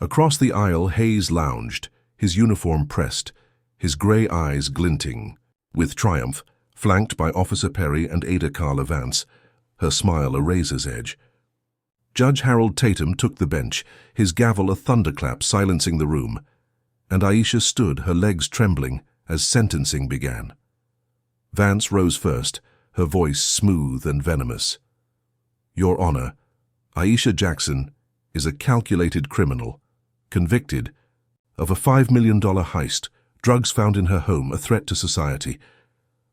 Across the aisle, Hayes lounged, his uniform pressed, his gray eyes glinting with triumph, flanked by Officer Perry and Ada Carla Vance, her smile a razor's edge. Judge Harold Tatum took the bench, his gavel a thunderclap silencing the room, and Aisha stood, her legs trembling, as sentencing began. Vance rose first, her voice smooth and venomous. Your Honor, Aisha Jackson is a calculated criminal, convicted of a $5 million heist, drugs found in her home, a threat to society.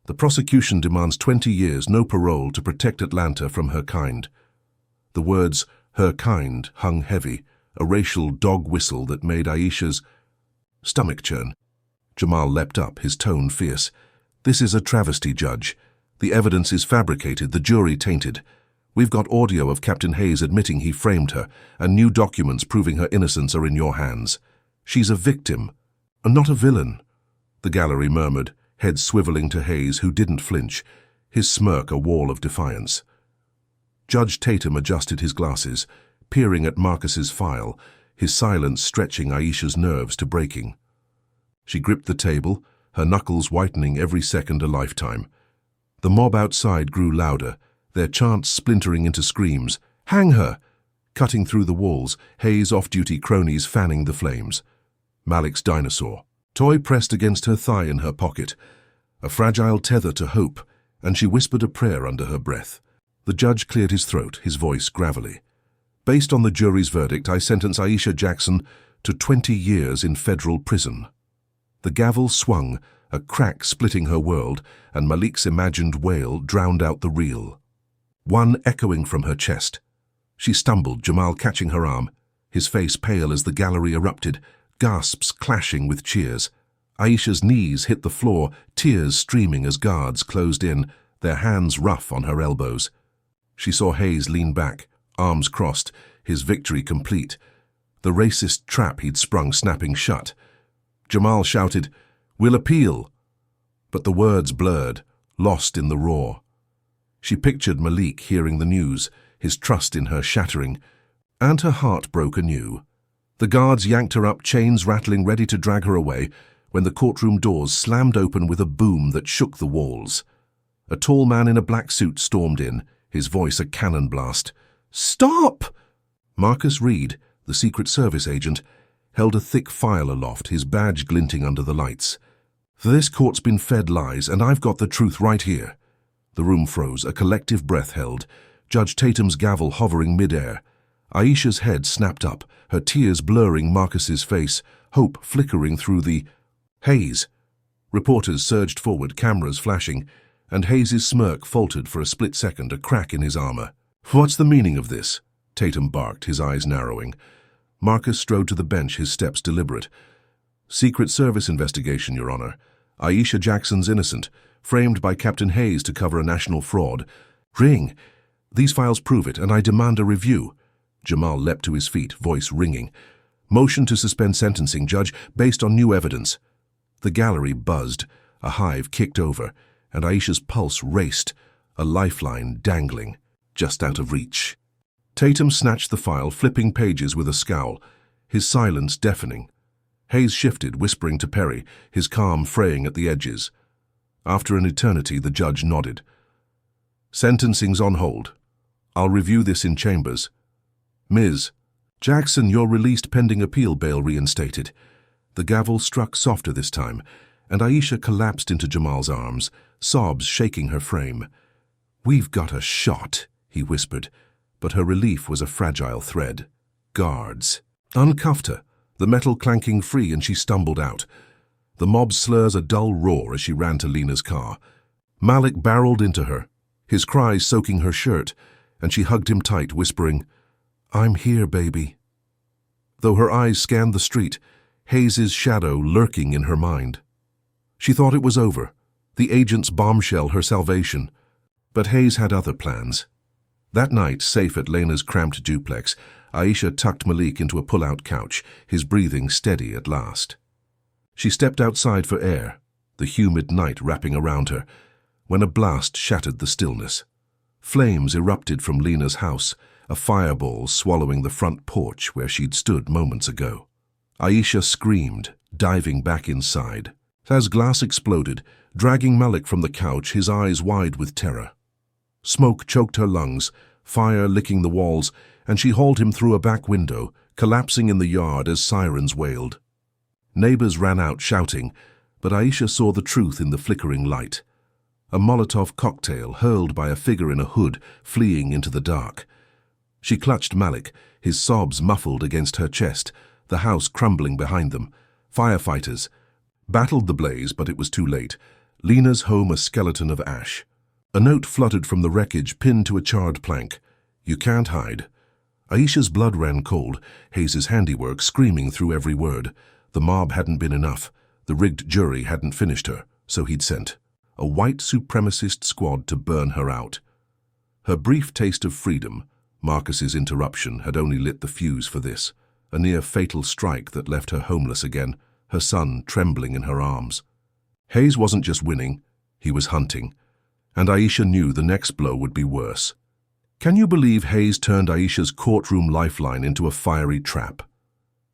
The prosecution demands 20 years, no parole, to protect Atlanta from her kind. The words, her kind, hung heavy, a racial dog whistle that made Aisha's stomach churn. Jamal leapt up, his tone fierce. This is a travesty, Judge. The evidence is fabricated, the jury tainted. We've got audio of Captain Hayes admitting he framed her, and new documents proving her innocence are in your hands. She's a victim, and not a villain. The gallery murmured, head swiveling to Hayes, who didn't flinch, his smirk a wall of defiance. Judge Tatum adjusted his glasses, peering at Marcus's file, his silence stretching Aisha's nerves to breaking. She gripped the table, her knuckles whitening every second a lifetime. The mob outside grew louder, their chants splintering into screams. Hang her! Cutting through the walls, Hayes' off-duty cronies fanning the flames. Malik's dinosaur, toy pressed against her thigh in her pocket, a fragile tether to hope, and she whispered a prayer under her breath. The judge cleared his throat, his voice gravelly. Based on the jury's verdict, I sentence Aisha Jackson to 20 years in federal prison. The gavel swung, a crack splitting her world, and Malik's imagined wail drowned out the real. One echoing from her chest. She stumbled, Jamal catching her arm, his face pale as the gallery erupted, gasps clashing with cheers. Aisha's knees hit the floor, tears streaming as guards closed in, their hands rough on her elbows. She saw Hayes lean back, arms crossed, his victory complete, the racist trap he'd sprung snapping shut. Jamal shouted, "We'll appeal!" But the words blurred, lost in the roar. She pictured Malik hearing the news, his trust in her shattering, and her heart broke anew. The guards yanked her up, chains rattling, ready to drag her away, when the courtroom doors slammed open with a boom that shook the walls. A tall man in a black suit stormed in, his voice a cannon blast. "Stop!" Marcus Reed, the Secret Service agent, held a thick file aloft, his badge glinting under the lights. "This court's been fed lies, and I've got the truth right here." The room froze, a collective breath held, Judge Tatum's gavel hovering mid-air. Aisha's head snapped up, her tears blurring Marcus's face, hope flickering through the haze. Reporters surged forward, cameras flashing, and Hayes's smirk faltered for a split second, a crack in his armor. "What's the meaning of this?" Tatum barked, his eyes narrowing. Marcus strode to the bench, his steps deliberate. "Secret Service investigation, Your Honor. Aisha Jackson's innocent, framed by Captain Hayes to cover a national fraud. Ring! These files prove it, and I demand a review." Jamal leapt to his feet, voice ringing. "Motion to suspend sentencing, Judge, based on new evidence." The gallery buzzed, a hive kicked over, and Aisha's pulse raced, a lifeline dangling, just out of reach. Tatum snatched the file, flipping pages with a scowl, his silence deafening. Hayes shifted, whispering to Perry, his calm fraying at the edges. After an eternity, the judge nodded. "Sentencing's on hold. I'll review this in chambers. Ms. Jackson, you're released pending appeal, bail reinstated." The gavel struck softer this time, and Aisha collapsed into Jamal's arms, sobs shaking her frame. "We've got a shot," he whispered, but her relief was a fragile thread. "Guards." Uncuffed her, the metal clanking free, and she stumbled out. The mob slurs a dull roar as she ran to Lena's car. Malik barreled into her, his cries soaking her shirt, and she hugged him tight, whispering, "I'm here, baby." Though her eyes scanned the street, Hayes's shadow lurking in her mind. She thought it was over, the agent's bombshell her salvation. But Hayes had other plans. That night, safe at Lena's cramped duplex, Aisha tucked Malik into a pull-out couch, his breathing steady at last. She stepped outside for air, the humid night wrapping around her, when a blast shattered the stillness. Flames erupted from Lena's house, a fireball swallowing the front porch where she'd stood moments ago. Aisha screamed, diving back inside. As glass exploded, dragging Malik from the couch, his eyes wide with terror. Smoke choked her lungs, fire licking the walls, and she hauled him through a back window, collapsing in the yard as sirens wailed. Neighbors ran out shouting, but Aisha saw the truth in the flickering light. A Molotov cocktail hurled by a figure in a hood, fleeing into the dark. She clutched Malik, his sobs muffled against her chest, the house crumbling behind them. Firefighters battled the blaze, but it was too late. Lena's home a skeleton of ash. A note fluttered from the wreckage, pinned to a charred plank. "You can't hide." Aisha's blood ran cold, Hayes's handiwork screaming through every word. The mob hadn't been enough. The rigged jury hadn't finished her, so he'd sent a white supremacist squad to burn her out. Her brief taste of freedom, Marcus's interruption, had only lit the fuse for this. A near-fatal strike that left her homeless again, her son trembling in her arms. Hayes wasn't just winning, he was hunting. And Aisha knew the next blow would be worse. Can you believe Hayes turned Aisha's courtroom lifeline into a fiery trap?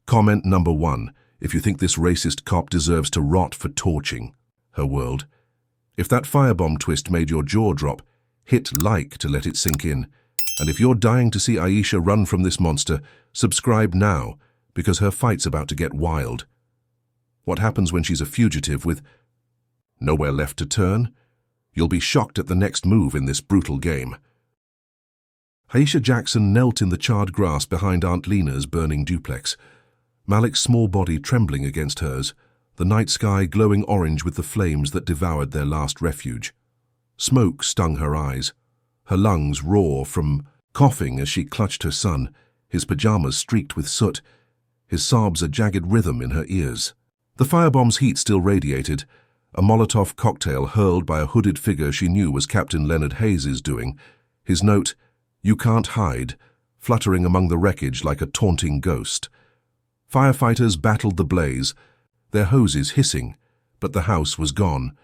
Comment number 1, if you think this racist cop deserves to rot for torching her world. If that firebomb twist made your jaw drop, hit like to let it sink in. And if you're dying to see Aisha run from this monster, subscribe now, because her fight's about to get wild. What happens when she's a fugitive with nowhere left to turn? You'll be shocked at the next move in this brutal game. Aisha Jackson knelt in the charred grass behind Aunt Lena's burning duplex, Malik's small body trembling against hers, the night sky glowing orange with the flames that devoured their last refuge. Smoke stung her eyes, her lungs raw from coughing as she clutched her son, his pajamas streaked with soot, his sobs a jagged rhythm in her ears. The firebomb's heat still radiated, a Molotov cocktail hurled by a hooded figure she knew was Captain Leonard Hayes's doing, his note, "You can't hide," fluttering among the wreckage like a taunting ghost. Firefighters battled the blaze, their hoses hissing, but the house was gone,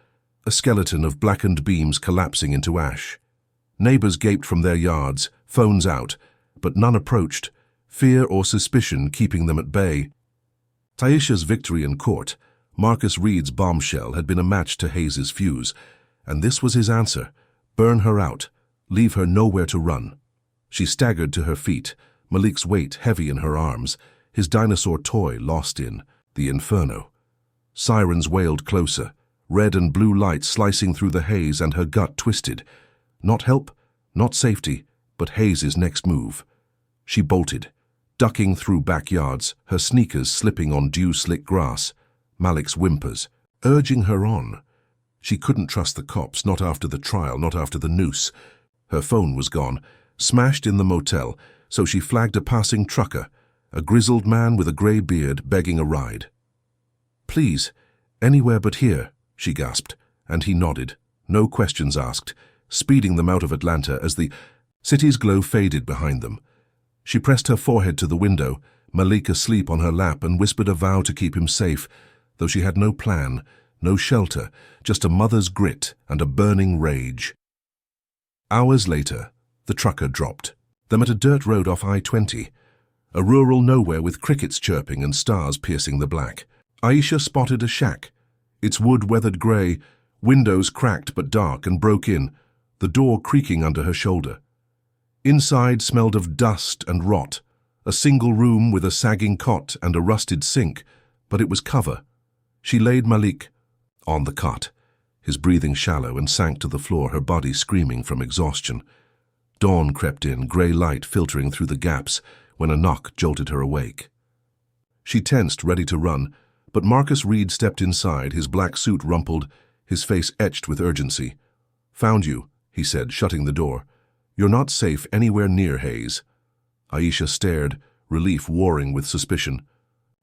a skeleton of blackened beams collapsing into ash. Neighbors gaped from their yards, phones out, but none approached, fear or suspicion keeping them at bay. Aisha's victory in court, Marcus Reed's bombshell, had been a match to Hayes's fuse, and this was his answer: burn her out, leave her nowhere to run. She staggered to her feet, Malik's weight heavy in her arms, his dinosaur toy lost in the inferno. Sirens wailed closer, red and blue lights slicing through the haze, and her gut twisted. Not help, not safety, but Hayes's next move. She bolted, ducking through backyards, her sneakers slipping on dew-slick grass. Malik's whimpers, urging her on. She couldn't trust the cops, not after the trial, not after the noose. Her phone was gone, smashed in the motel, so she flagged a passing trucker, a grizzled man with a grey beard begging a ride. "Please, anywhere but here," she gasped, and he nodded, no questions asked, speeding them out of Atlanta as the city's glow faded behind them. She pressed her forehead to the window, Malik asleep on her lap, and whispered a vow to keep him safe, though she had no plan, no shelter, just a mother's grit and a burning rage. Hours later, the trucker dropped. them at a dirt road off I-20, a rural nowhere with crickets chirping and stars piercing the black. Aisha spotted a shack, its wood weathered grey, windows cracked but dark and broke in, the door creaking under her shoulder. Inside smelled of dust and rot, a single room with a sagging cot and a rusted sink, but it was cover. She laid Malik on the cot, his breathing shallow, and sank to the floor, her body screaming from exhaustion. Dawn crept in, grey light filtering through the gaps, when a knock jolted her awake. She tensed, ready to run, but Marcus Reed stepped inside, his black suit rumpled, his face etched with urgency. "Found you," he said, shutting the door. "You're not safe anywhere near Hayes." Aisha stared, relief warring with suspicion.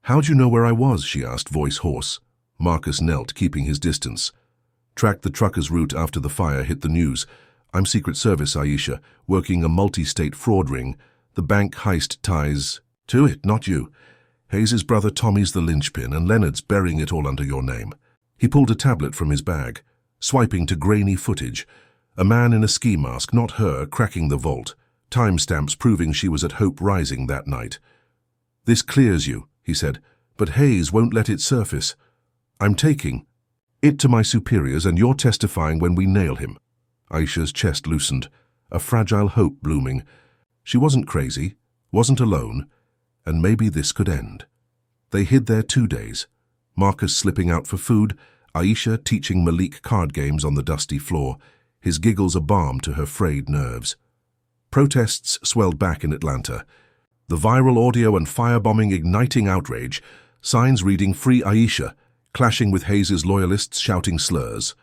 "How'd you know where I was?" she asked, voice hoarse. Marcus knelt, keeping his distance. "Tracked the trucker's route after the fire hit the news. I'm Secret Service, Aisha, working a multi-state fraud ring. The bank heist ties to it, not you. Hayes's brother Tommy's the linchpin, and Leonard's burying it all under your name." He pulled a tablet from his bag, swiping to grainy footage. A man in a ski mask, not her, cracking the vault. Timestamps proving she was at Hope Rising that night. "This clears you," he said, "but Hayes won't let it surface. I'm taking it to my superiors, and you're testifying when we nail him." Aisha's chest loosened, a fragile hope blooming. She wasn't crazy, wasn't alone, and maybe this could end. They hid there 2 days, Marcus slipping out for food, Aisha teaching Malik card games on the dusty floor, his giggles a balm to her frayed nerves. Protests swelled back in Atlanta, the viral audio and firebombing igniting outrage, signs reading "Free Aisha," clashing with Hayes's loyalists shouting slurs.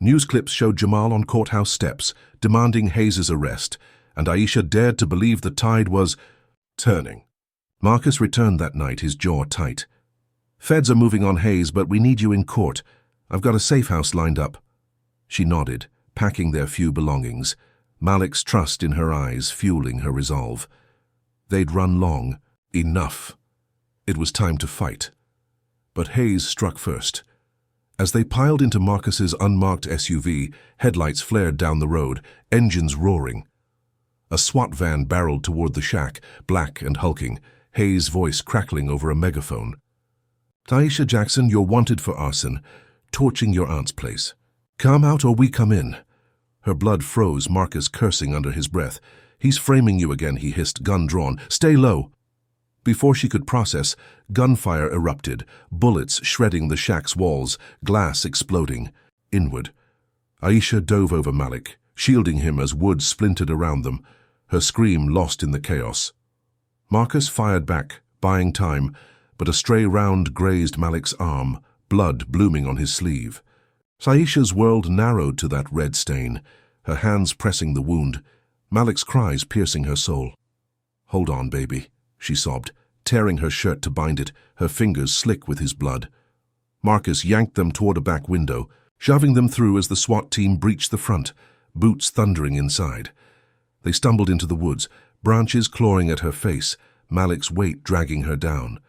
News clips showed Jamal on courthouse steps, demanding Hayes's arrest, and Aisha dared to believe the tide was turning. Marcus returned that night, his jaw tight. "Feds are moving on Hayes, but we need you in court. I've got a safe house lined up." She nodded, packing their few belongings, Malik's trust in her eyes fueling her resolve. They'd run long. Enough. It was time to fight. But Hayes struck first. As they piled into Marcus's unmarked SUV, headlights flared down the road, engines roaring. A SWAT van barreled toward the shack, black and hulking, Hayes' voice crackling over a megaphone. "Taisha Jackson, you're wanted for arson, torching your aunt's place. Come out or we come in." Her blood froze, Marcus cursing under his breath. "He's framing you again," he hissed, gun drawn. "Stay low." Before she could process, gunfire erupted, bullets shredding the shack's walls, glass exploding. Inward. Aisha dove over Malik, shielding him as wood splintered around them, her scream lost in the chaos. Marcus fired back, buying time, but a stray round grazed Malik's arm, blood blooming on his sleeve. Aisha's world narrowed to that red stain, her hands pressing the wound, Malik's cries piercing her soul. "Hold on, baby," she sobbed, tearing her shirt to bind it, her fingers slick with his blood. Marcus yanked them toward a back window, shoving them through as the SWAT team breached the front, boots thundering inside. They stumbled into the woods, branches clawing at her face, Malik's weight dragging her down.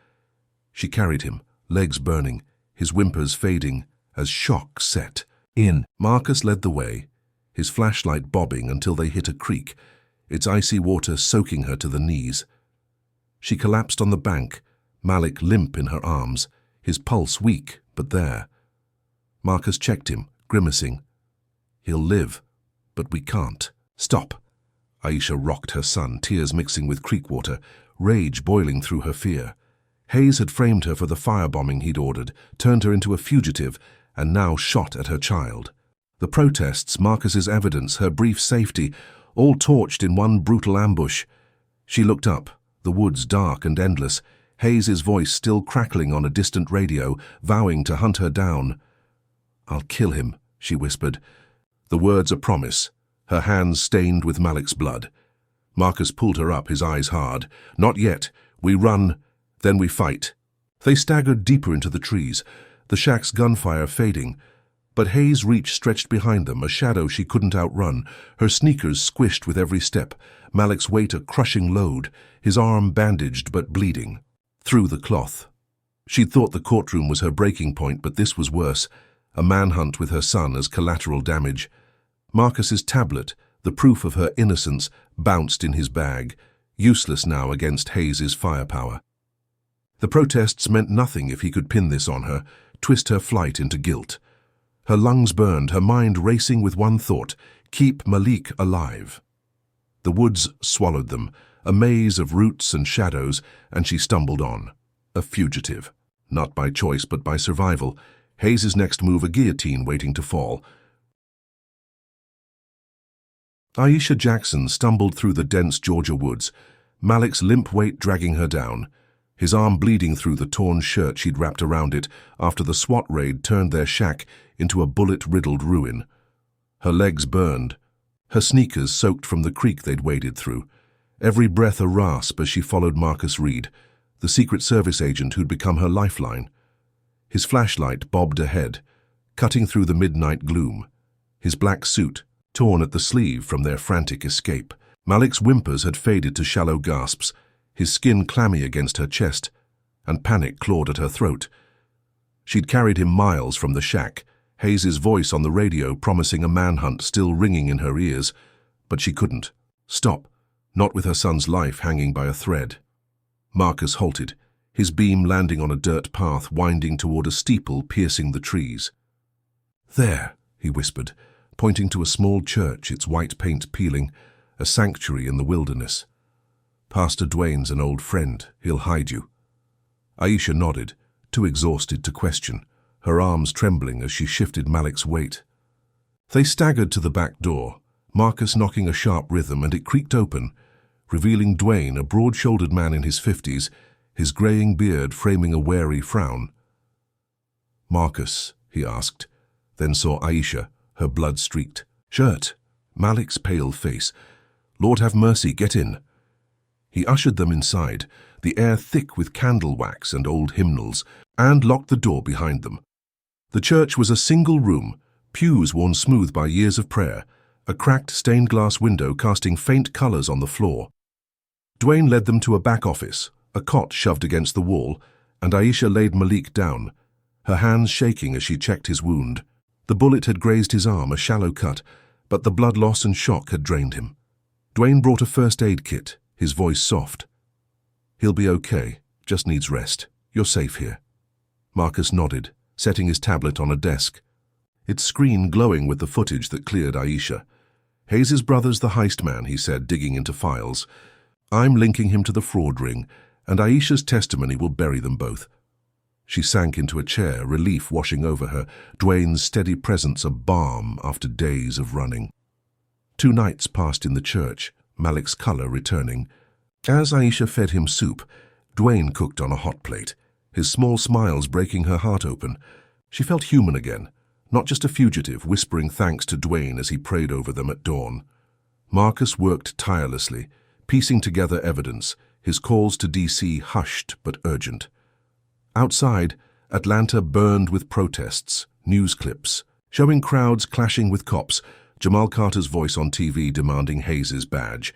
She carried him, legs burning, his whimpers fading, as shock set in. Marcus led the way, his flashlight bobbing until they hit a creek, its icy water soaking her to the knees. She collapsed on the bank, Malik limp in her arms, his pulse weak but there. Marcus checked him, grimacing. "He'll live, but we can't." "Stop." Aisha rocked her son, tears mixing with creek water, rage boiling through her fear. Hayes had framed her for the firebombing he'd ordered, turned her into a fugitive, and now shot at her child. The protests, Marcus's evidence, her brief safety, all torched in one brutal ambush. She looked up, the woods dark and endless, Hayes's voice still crackling on a distant radio, vowing to hunt her down. "I'll kill him," she whispered. The words a promise, her hands stained with Malik's blood. Marcus pulled her up, his eyes hard. "Not yet. We run, then we fight." They staggered deeper into the trees, the shack's gunfire fading. But Hayes' reach stretched behind them, a shadow she couldn't outrun, her sneakers squished with every step, Malik's weight a crushing load, his arm bandaged but bleeding. Through the cloth. She'd thought the courtroom was her breaking point, but this was worse, a manhunt with her son as collateral damage. Marcus's tablet, The proof of her innocence bounced in his bag, useless now against Hayes's firepower. The protests meant nothing if he could pin this on her, twist her flight into guilt. Her lungs burned, her mind racing with one thought: keep Malik alive. The woods swallowed them, a maze of roots and shadows, and she stumbled on. A fugitive. Not by choice, but by survival. Hayes's next move, a guillotine waiting to fall. Aisha Jackson stumbled through the dense Georgia woods, Malik's limp weight dragging her down, his arm bleeding through the torn shirt she'd wrapped around it after the SWAT raid turned their shack into a bullet-riddled ruin. Her legs burned, her sneakers soaked from the creek they'd waded through, every breath a rasp as she followed Marcus Reed, the Secret Service agent who'd become her lifeline. His flashlight bobbed ahead, cutting through the midnight gloom, his black suit torn at the sleeve from their frantic escape. Malik's whimpers had faded to shallow gasps, his skin clammy against her chest, and panic clawed at her throat. She'd carried him miles from the shack, Hayes's voice on the radio promising a manhunt still ringing in her ears, but she couldn't stop, not with her son's life hanging by a thread. Marcus halted, his beam landing on a dirt path winding toward a steeple piercing the trees. "There," he whispered, pointing to a small church, its white paint peeling, a sanctuary in the wilderness. "Pastor Duane's an old friend. He'll hide you." Aisha nodded, too exhausted to question, her arms trembling as she shifted Malik's weight. They staggered to the back door, Marcus knocking a sharp rhythm, and it creaked open, revealing Duane, a broad-shouldered man in his 50s, his graying beard framing a wary frown. "Marcus," he asked, then saw Aisha, her blood streaked. "Shirt." Malik's pale face. "Lord have mercy, get in." He ushered them inside, the air thick with candle wax and old hymnals, and locked the door behind them. The church was a single room, pews worn smooth by years of prayer, a cracked stained glass window casting faint colors on the floor. Duane led them to a back office, a cot shoved against the wall, and Aisha laid Malik down, her hands shaking as she checked his wound. The bullet had grazed his arm, a shallow cut, but the blood loss and shock had drained him. Duane brought a first aid kit, his voice soft. "He'll be okay, just needs rest. You're safe here." Marcus nodded, setting his tablet on a desk, its screen glowing with the footage that cleared Aisha. "Hayes's brother's the heist man," he said, digging into files. "I'm linking him to the fraud ring, and Aisha's testimony will bury them both." She sank into a chair, relief washing over her, Duane's steady presence a balm after days of running. 2 nights passed in the church, Malik's color returning. As Aisha fed him soup, Duane cooked on a hot plate, his small smiles breaking her heart open. She felt human again, not just a fugitive whispering thanks to Duane as he prayed over them at dawn. Marcus worked tirelessly, piecing together evidence, his calls to DC hushed but urgent. Outside, Atlanta burned with protests, news clips, showing crowds clashing with cops, Jamal Carter's voice on TV demanding Hayes's badge.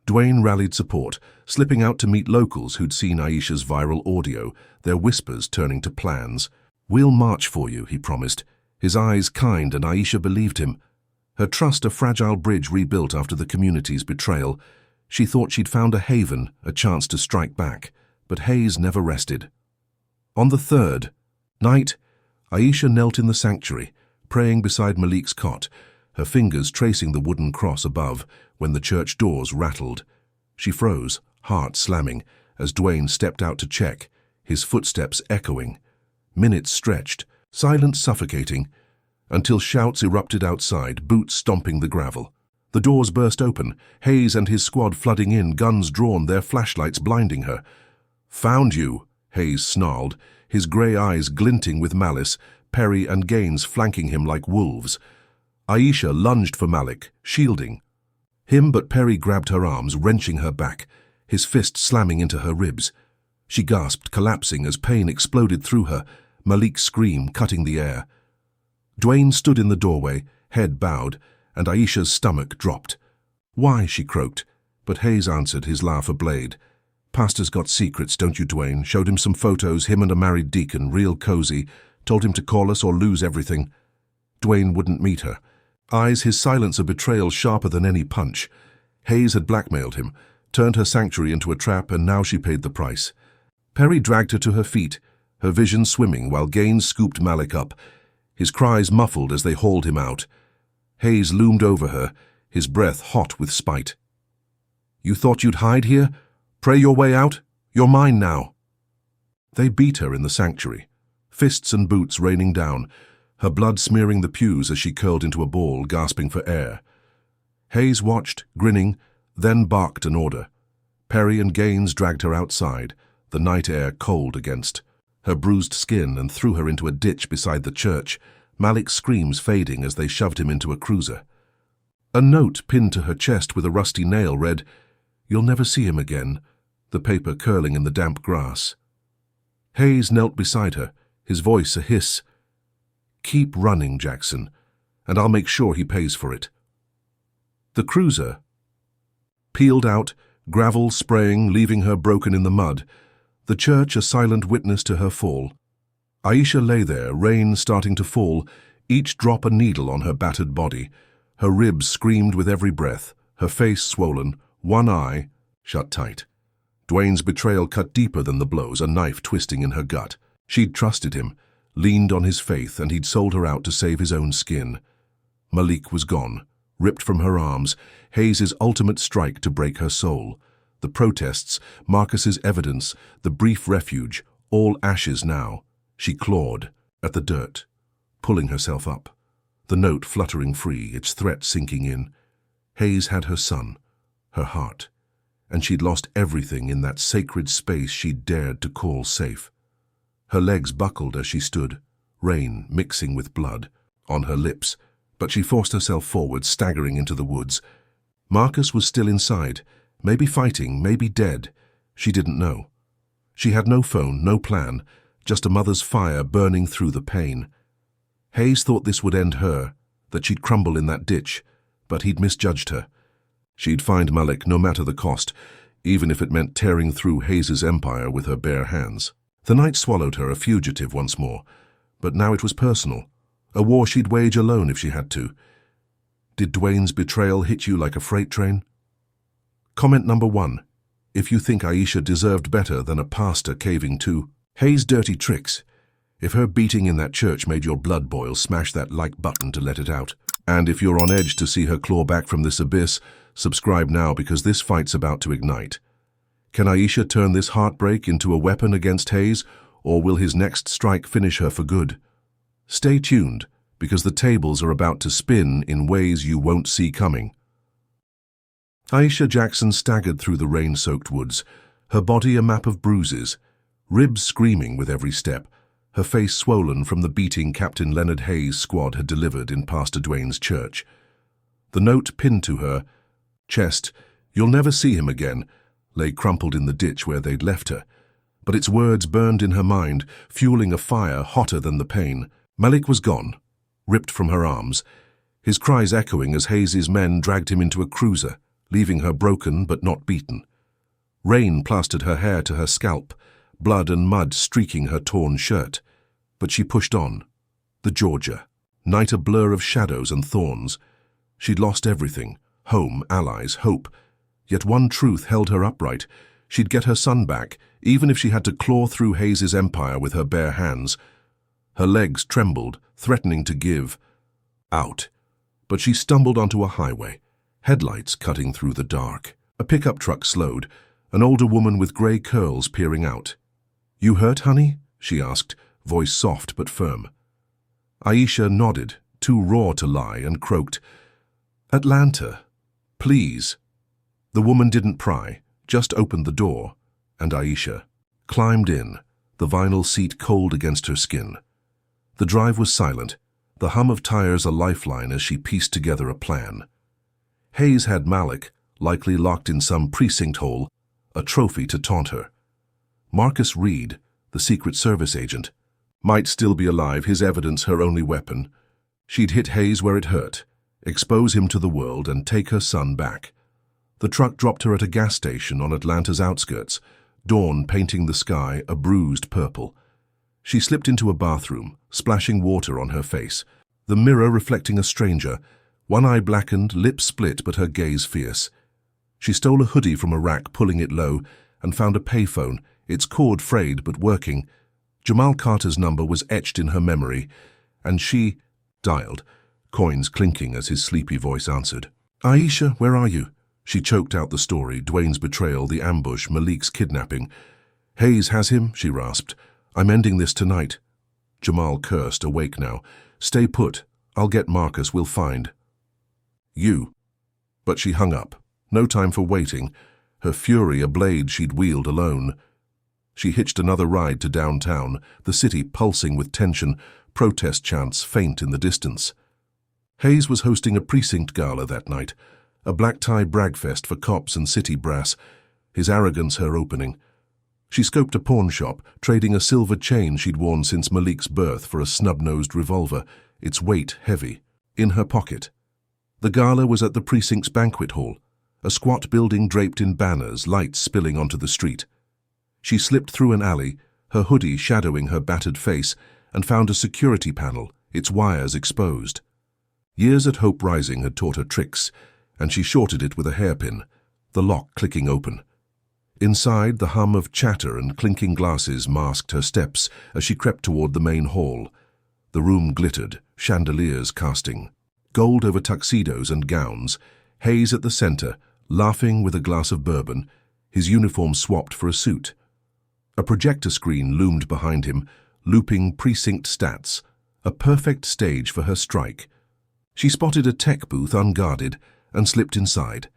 Duane rallied support, slipping out to meet locals who'd seen Aisha's viral audio, their whispers turning to plans. "We'll march for you," he promised, his eyes kind, and Aisha believed him. Her trust a fragile bridge rebuilt after the community's betrayal. She thought she'd found a haven, a chance to strike back, but Hayes never rested. On the 3rd night, Aisha knelt in the sanctuary, praying beside Malik's cot, her fingers tracing the wooden cross above when the church doors rattled. She froze, heart slamming, as Duane stepped out to check, his footsteps echoing. Minutes stretched, silence suffocating, until shouts erupted outside, boots stomping the gravel. The doors burst open, Hayes and his squad flooding in, guns drawn, their flashlights blinding her. "Found you," Hayes snarled, his grey eyes glinting with malice, Perry and Gaines flanking him like wolves. Aisha lunged for Malik, shielding him, but Perry grabbed her arms, wrenching her back, his fist slamming into her ribs. She gasped, collapsing as pain exploded through her, Malik's scream cutting the air. Duane stood in the doorway, head bowed, and Aisha's stomach dropped. "Why?" she croaked, but Hayes answered, his laugh a blade. "Pastor's got secrets, don't you, Duane? Showed him some photos, him and a married deacon, real cozy. Told him to call us or lose everything." Duane wouldn't meet her. Eyes his silence a betrayal sharper than any punch. Hayes had blackmailed him, turned her sanctuary into a trap, and now she paid the price. Perry dragged her to her feet, her vision swimming while Gaines scooped Malik up, his cries muffled as they hauled him out. Hayes loomed over her, his breath hot with spite. "You thought you'd hide here? Pray your way out? You're mine now." They beat her in the sanctuary, fists and boots raining down, her blood smearing the pews as she curled into a ball, gasping for air. Hayes watched, grinning, then barked an order. Perry and Gaines dragged her outside, the night air cold against her bruised skin, and threw her into a ditch beside the church, Malik's screams fading as they shoved him into a cruiser. A note pinned to her chest with a rusty nail read, "You'll never see him again," the paper curling in the damp grass. Hayes knelt beside her, his voice a hiss. "Keep running, Jackson, and I'll make sure he pays for it." The cruiser peeled out, gravel spraying, leaving her broken in the mud, the church a silent witness to her fall. Aisha lay there, rain starting to fall, each drop a needle on her battered body. Her ribs screamed with every breath, her face swollen, one eye shut tight. Dwayne's betrayal cut deeper than the blows, a knife twisting in her gut. She'd trusted him, leaned on his faith, and he'd sold her out to save his own skin. Malik was gone, ripped from her arms, Hayes's ultimate strike to break her soul. The protests, Marcus's evidence, the brief refuge, all ashes now. She clawed at the dirt, pulling herself up. The note fluttering free, its threat sinking in. Hayes had her son, her heart, and she'd lost everything in that sacred space she'd dared to call safe. Her legs buckled as she stood, rain mixing with blood on her lips, but she forced herself forward, staggering into the woods. Marcus was still inside, maybe fighting, maybe dead. She didn't know. She had no phone, no plan, just a mother's fire burning through the pain. Hayes thought this would end her, that she'd crumble in that ditch, but he'd misjudged her. She'd find Malik no matter the cost, even if it meant tearing through Hayes's empire with her bare hands. The night swallowed her, a fugitive once more, but now it was personal, a war she'd wage alone if she had to. Did Dwayne's betrayal hit you like a freight train? Comment number 1. If you think Aisha deserved better than a pastor caving to Hayes' dirty tricks. If her beating in that church made your blood boil, smash that like button to let it out. And if you're on edge to see her claw back from this abyss, subscribe now, because this fight's about to ignite. Can Aisha turn this heartbreak into a weapon against Hayes, or will his next strike finish her for good? Stay tuned, because the tables are about to spin in ways you won't see coming. Aisha Jackson staggered through the rain-soaked woods, her body a map of bruises, ribs screaming with every step, her face swollen from the beating Captain Leonard Hayes' squad had delivered in Pastor Dwayne's church. The note pinned to her chest, "You'll never see him again," lay crumpled in the ditch where they'd left her, but its words burned in her mind, fueling a fire hotter than the pain. Malik was gone, ripped from her arms, his cries echoing as Hayes's men dragged him into a cruiser, leaving her broken but not beaten. Rain plastered her hair to her scalp, blood and mud streaking her torn shirt. But she pushed on. The Georgia, night a blur of shadows and thorns. She'd lost everything, home, allies, hope. Yet one truth held her upright. She'd get her son back, even if she had to claw through Hayes's empire with her bare hands. Her legs trembled, threatening to give out. But she stumbled onto a highway, headlights cutting through the dark. A pickup truck slowed, an older woman with grey curls peering out. "You hurt, honey?" she asked, voice soft but firm. Aisha nodded, too raw to lie, and croaked, "Atlanta, please." The woman didn't pry, just opened the door, and Aisha climbed in, the vinyl seat cold against her skin. The drive was silent, the hum of tires a lifeline as she pieced together a plan. Hayes had Malik, likely locked in some precinct hole, a trophy to taunt her. Marcus Reed, the Secret Service agent, might still be alive, his evidence her only weapon. She'd hit Hayes where it hurt, expose him to the world, and take her son back. The truck dropped her at a gas station on Atlanta's outskirts, dawn painting the sky a bruised purple. She slipped into a bathroom, splashing water on her face, the mirror reflecting a stranger, One eye blackened, lips split, but her gaze fierce. She stole a hoodie from a rack, pulling it low, and found a payphone, its cord frayed but working. Jamal Carter's number was etched in her memory, and she dialed, coins clinking as his sleepy voice answered. "Aisha, where are you?" She choked out the story, Dwayne's betrayal, the ambush, Malik's kidnapping. "Hayes has him," she rasped. "I'm ending this tonight." Jamal cursed, awake now. "Stay put. I'll get Marcus, we'll find." "You." But she hung up. No time for waiting. Her fury a blade she'd wield alone. She hitched another ride to downtown, the city pulsing with tension, protest chants faint in the distance. Hayes was hosting a precinct gala that night, a black-tie bragfest for cops and city brass, his arrogance her opening. She scoped a pawn shop, trading a silver chain she'd worn since Malik's birth for a snub-nosed revolver, its weight heavy, in her pocket. The gala was at the precinct's banquet hall, a squat building draped in banners, lights spilling onto the street. She slipped through an alley, her hoodie shadowing her battered face, and found a security panel, its wires exposed. Years at Hope Rising had taught her tricks, and she shorted it with a hairpin, the lock clicking open. Inside, the hum of chatter and clinking glasses masked her steps as she crept toward the main hall. The room glittered, chandeliers casting. Gold over tuxedos and gowns, Hayes at the center, laughing with a glass of bourbon, his uniform swapped for a suit. A projector screen loomed behind him, looping precinct stats, a perfect stage for her strike. She spotted a tech booth unguarded and slipped inside,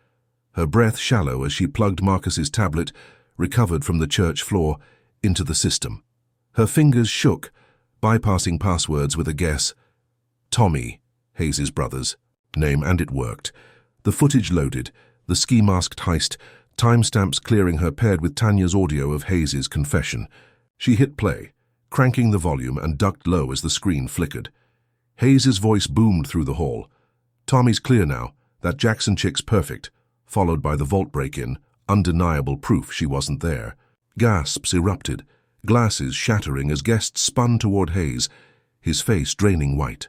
her breath shallow as she plugged Marcus's tablet, recovered from the church floor, into the system. Her fingers shook, bypassing passwords with a guess. Tommy, Hayes's brother's name, and it worked. The footage loaded, the ski-masked heist, timestamps clearing her paired with Tanya's audio of Hayes's confession. She hit play, cranking the volume, and ducked low as the screen flickered. Hayes's voice boomed through the hall. "Tommy's clear now. That Jackson chick's perfect," followed by the vault break-in, undeniable proof she wasn't there. Gasps erupted, glasses shattering as guests spun toward Hayes, his face draining white.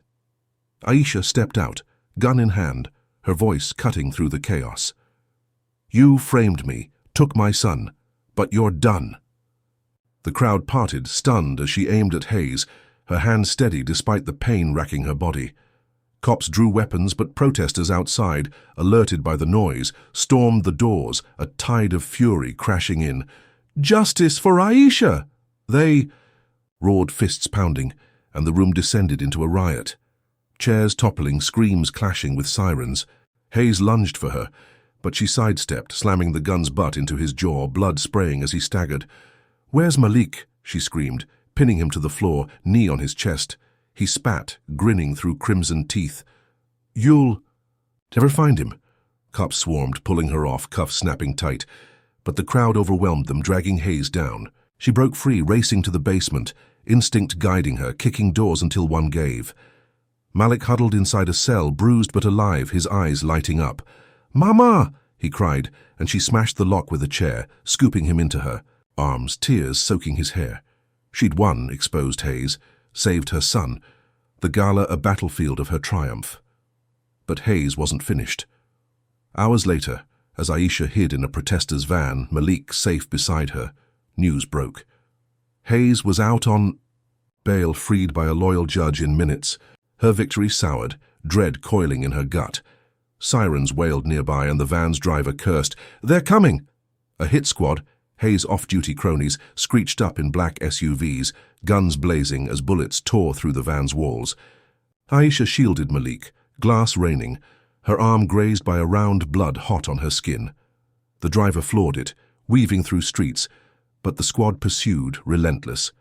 Aisha stepped out, gun in hand, her voice cutting through the chaos. "You framed me, took my son, but you're done." The crowd parted, stunned as she aimed at Hayes, her hand steady despite the pain racking her body. Cops drew weapons, but protesters outside, alerted by the noise, stormed the doors, a tide of fury crashing in. "Justice for Aisha!" They roared, fists pounding, and the room descended into a riot. Chairs toppling, screams clashing with sirens. Hayes lunged for her, but she sidestepped, slamming the gun's butt into his jaw, blood spraying as he staggered. "Where's Malik?" she screamed, pinning him to the floor, knee on his chest. He spat, grinning through crimson teeth. "You'll ever find him?" Cops swarmed, pulling her off, cuffs snapping tight. But the crowd overwhelmed them, dragging Hayes down. She broke free, racing to the basement, instinct guiding her, kicking doors until one gave. Malik huddled inside a cell, bruised but alive, his eyes lighting up. "Mama!" he cried, and she smashed the lock with a chair, scooping him into her, arms, tears soaking his hair. She'd won, exposed Hayes, saved her son, the gala a battlefield of her triumph. But Hayes wasn't finished. Hours later, as Aisha hid in a protester's van, Malik safe beside her, news broke. Hayes was out on bail, freed by a loyal judge in minutes. Her victory soured, dread coiling in her gut. Sirens wailed nearby and the van's driver cursed. "They're coming!" A hit squad, Hayes' off-duty cronies, screeched up in black SUVs, guns blazing as bullets tore through the van's walls. Aisha shielded Malik, glass raining, her arm grazed by a round blood hot on her skin. The driver floored it, weaving through streets, but the squad pursued, relentless.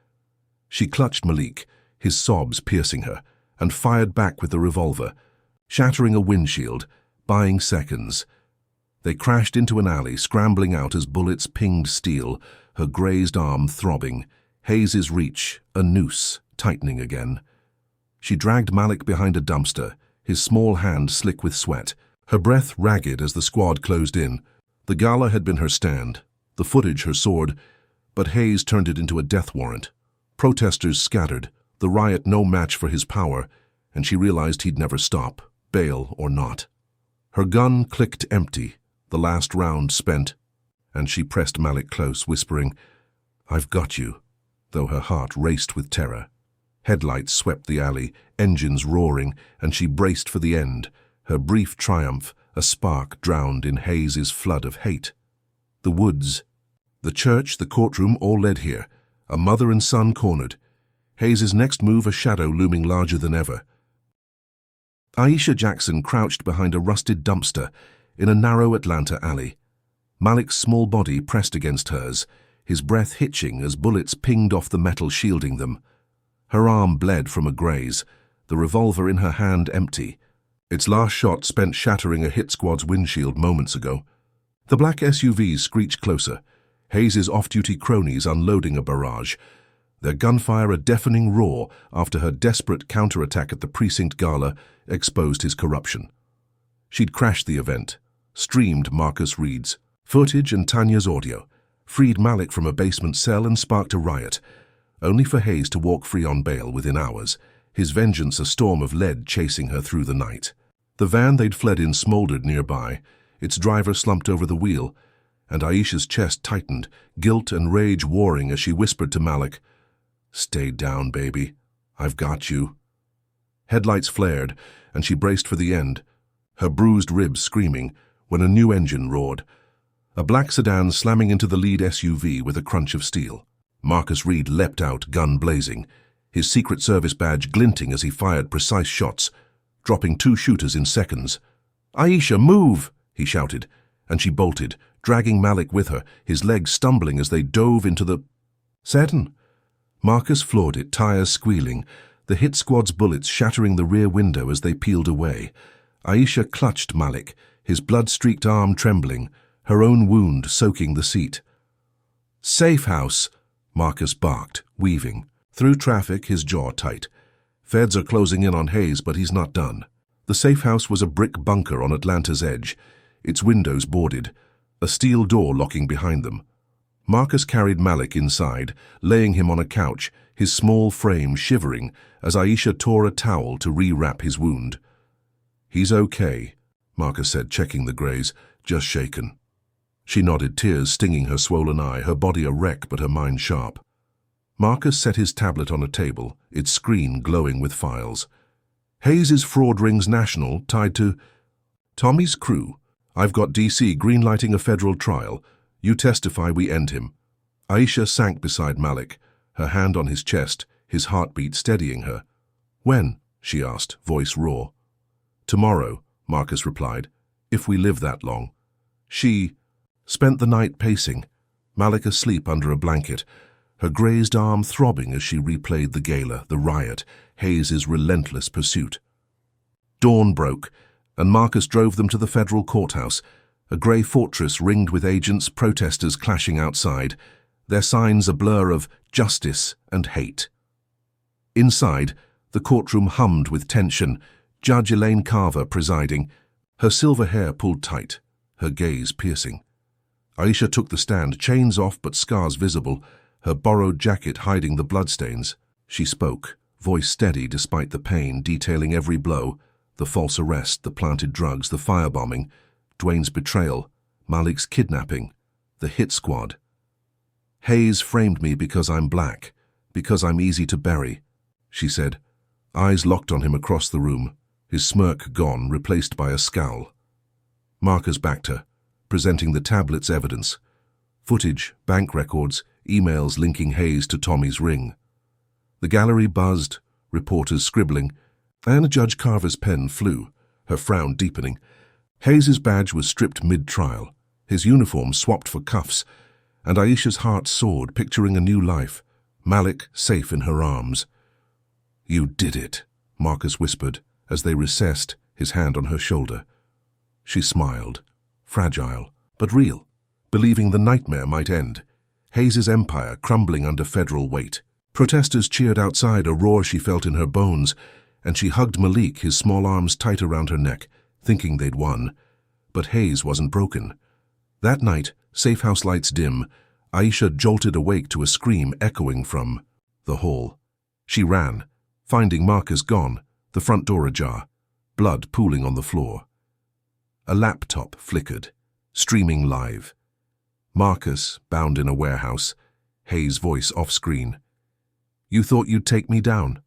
She clutched Malik, his sobs piercing her, and fired back with the revolver, shattering a windshield, buying seconds. They crashed into an alley, scrambling out as bullets pinged steel, her grazed arm throbbing, Hayes's reach, a noose, tightening again. She dragged Malik behind a dumpster, his small hand slick with sweat, her breath ragged as the squad closed in. The gala had been her stand, the footage her sword, but Hayes turned it into a death warrant. Protesters scattered, the riot no match for his power, and she realized he'd never stop. bail or not. Her gun clicked empty, the last round spent, and she pressed Malik close, whispering, "I've got you," though her heart raced with terror. Headlights swept the alley, engines roaring, and she braced for the end, her brief triumph a spark drowned in Hayes's flood of hate. The woods, the church, the courtroom all led here, a mother and son cornered. Hayes's next move a shadow looming larger than ever. Aisha Jackson crouched behind a rusted dumpster in a narrow Atlanta alley. Malik's small body pressed against hers, his breath hitching as bullets pinged off the metal shielding them. Her arm bled from a graze, the revolver in her hand empty, its last shot spent shattering a hit squad's windshield moments ago. The black SUVs screeched closer, Hayes's off-duty cronies unloading a barrage, their gunfire a deafening roar after her desperate counterattack at the precinct gala exposed his corruption. She'd crashed the event, streamed Marcus Reed's footage and Tanya's audio, freed Malik from a basement cell and sparked a riot, only for Hayes to walk free on bail within hours, his vengeance a storm of lead chasing her through the night. The van they'd fled in smoldered nearby, its driver slumped over the wheel, and Aisha's chest tightened, guilt and rage warring as she whispered to Malik, "Stay down, baby. I've got you." Headlights flared, and she braced for the end, her bruised ribs screaming, when a new engine roared. A black sedan slamming into the lead SUV with a crunch of steel. Marcus Reed leapt out, gun blazing, his Secret Service badge glinting as he fired precise shots, dropping 2 shooters in seconds. "Aisha, move!" he shouted, and she bolted, dragging Malik with her, his legs stumbling as they dove into the... Certain. Marcus floored it, tires squealing, the hit squad's bullets shattering the rear window as they peeled away. Aisha clutched Malik, his blood-streaked arm trembling, her own wound soaking the seat. "Safe house," Marcus barked, weaving. Through traffic, his jaw tight. Feds are closing in on Hayes, but he's not done. The safe house was a brick bunker on Atlanta's edge, its windows boarded, a steel door locking behind them. Marcus carried Malik inside, laying him on a couch, his small frame shivering as Aisha tore a towel to re-wrap his wound. "He's okay," Marcus said, checking the graze, "just shaken." She nodded, tears stinging her swollen eye, her body a wreck but her mind sharp. Marcus set his tablet on a table, its screen glowing with files. "Hayes's fraud rings national, tied to Tommy's crew. I've got DC greenlighting a federal trial. You testify we end him." Aisha sank beside Malik, her hand on his chest, his heartbeat steadying her. "When?" she asked, voice raw. "Tomorrow," Marcus replied, "if we live that long." She spent the night pacing, Malik asleep under a blanket, her grazed arm throbbing as she replayed the gala, the riot, Hayes's relentless pursuit. Dawn broke, and Marcus drove them to the federal courthouse, a grey fortress ringed with agents, protesters clashing outside, their signs a blur of justice and hate. Inside, the courtroom hummed with tension, Judge Elaine Carver presiding, her silver hair pulled tight, her gaze piercing. Aisha took the stand, chains off but scars visible, her borrowed jacket hiding the bloodstains. She spoke, voice steady despite the pain, detailing every blow, the false arrest, the planted drugs, the firebombing, Dwayne's betrayal, Malik's kidnapping, the hit squad. "Hayes framed me because I'm black, because I'm easy to bury," she said, eyes locked on him across the room, his smirk gone, replaced by a scowl. Marcus backed her, presenting the tablet's evidence. Footage, bank records, emails linking Hayes to Tommy's ring. The gallery buzzed, reporters scribbling, and Judge Carver's pen flew, her frown deepening. Hayes's badge was stripped mid-trial, his uniform swapped for cuffs, and Aisha's heart soared, picturing a new life, Malik safe in her arms. "You did it," Marcus whispered, as they recessed, his hand on her shoulder. She smiled, fragile, but real, believing the nightmare might end, Hayes's empire crumbling under federal weight. Protesters cheered outside, a roar she felt in her bones, and she hugged Malik, his small arms tight around her neck, thinking they'd won. But Hayes wasn't broken. That night, safe house lights dim, Aisha jolted awake to a scream echoing from the hall. She ran, finding Marcus gone, the front door ajar. blood pooling on the floor. A laptop flickered, streaming live. Marcus, bound in a warehouse, Hayes' voice off-screen. "You thought you'd take me down?"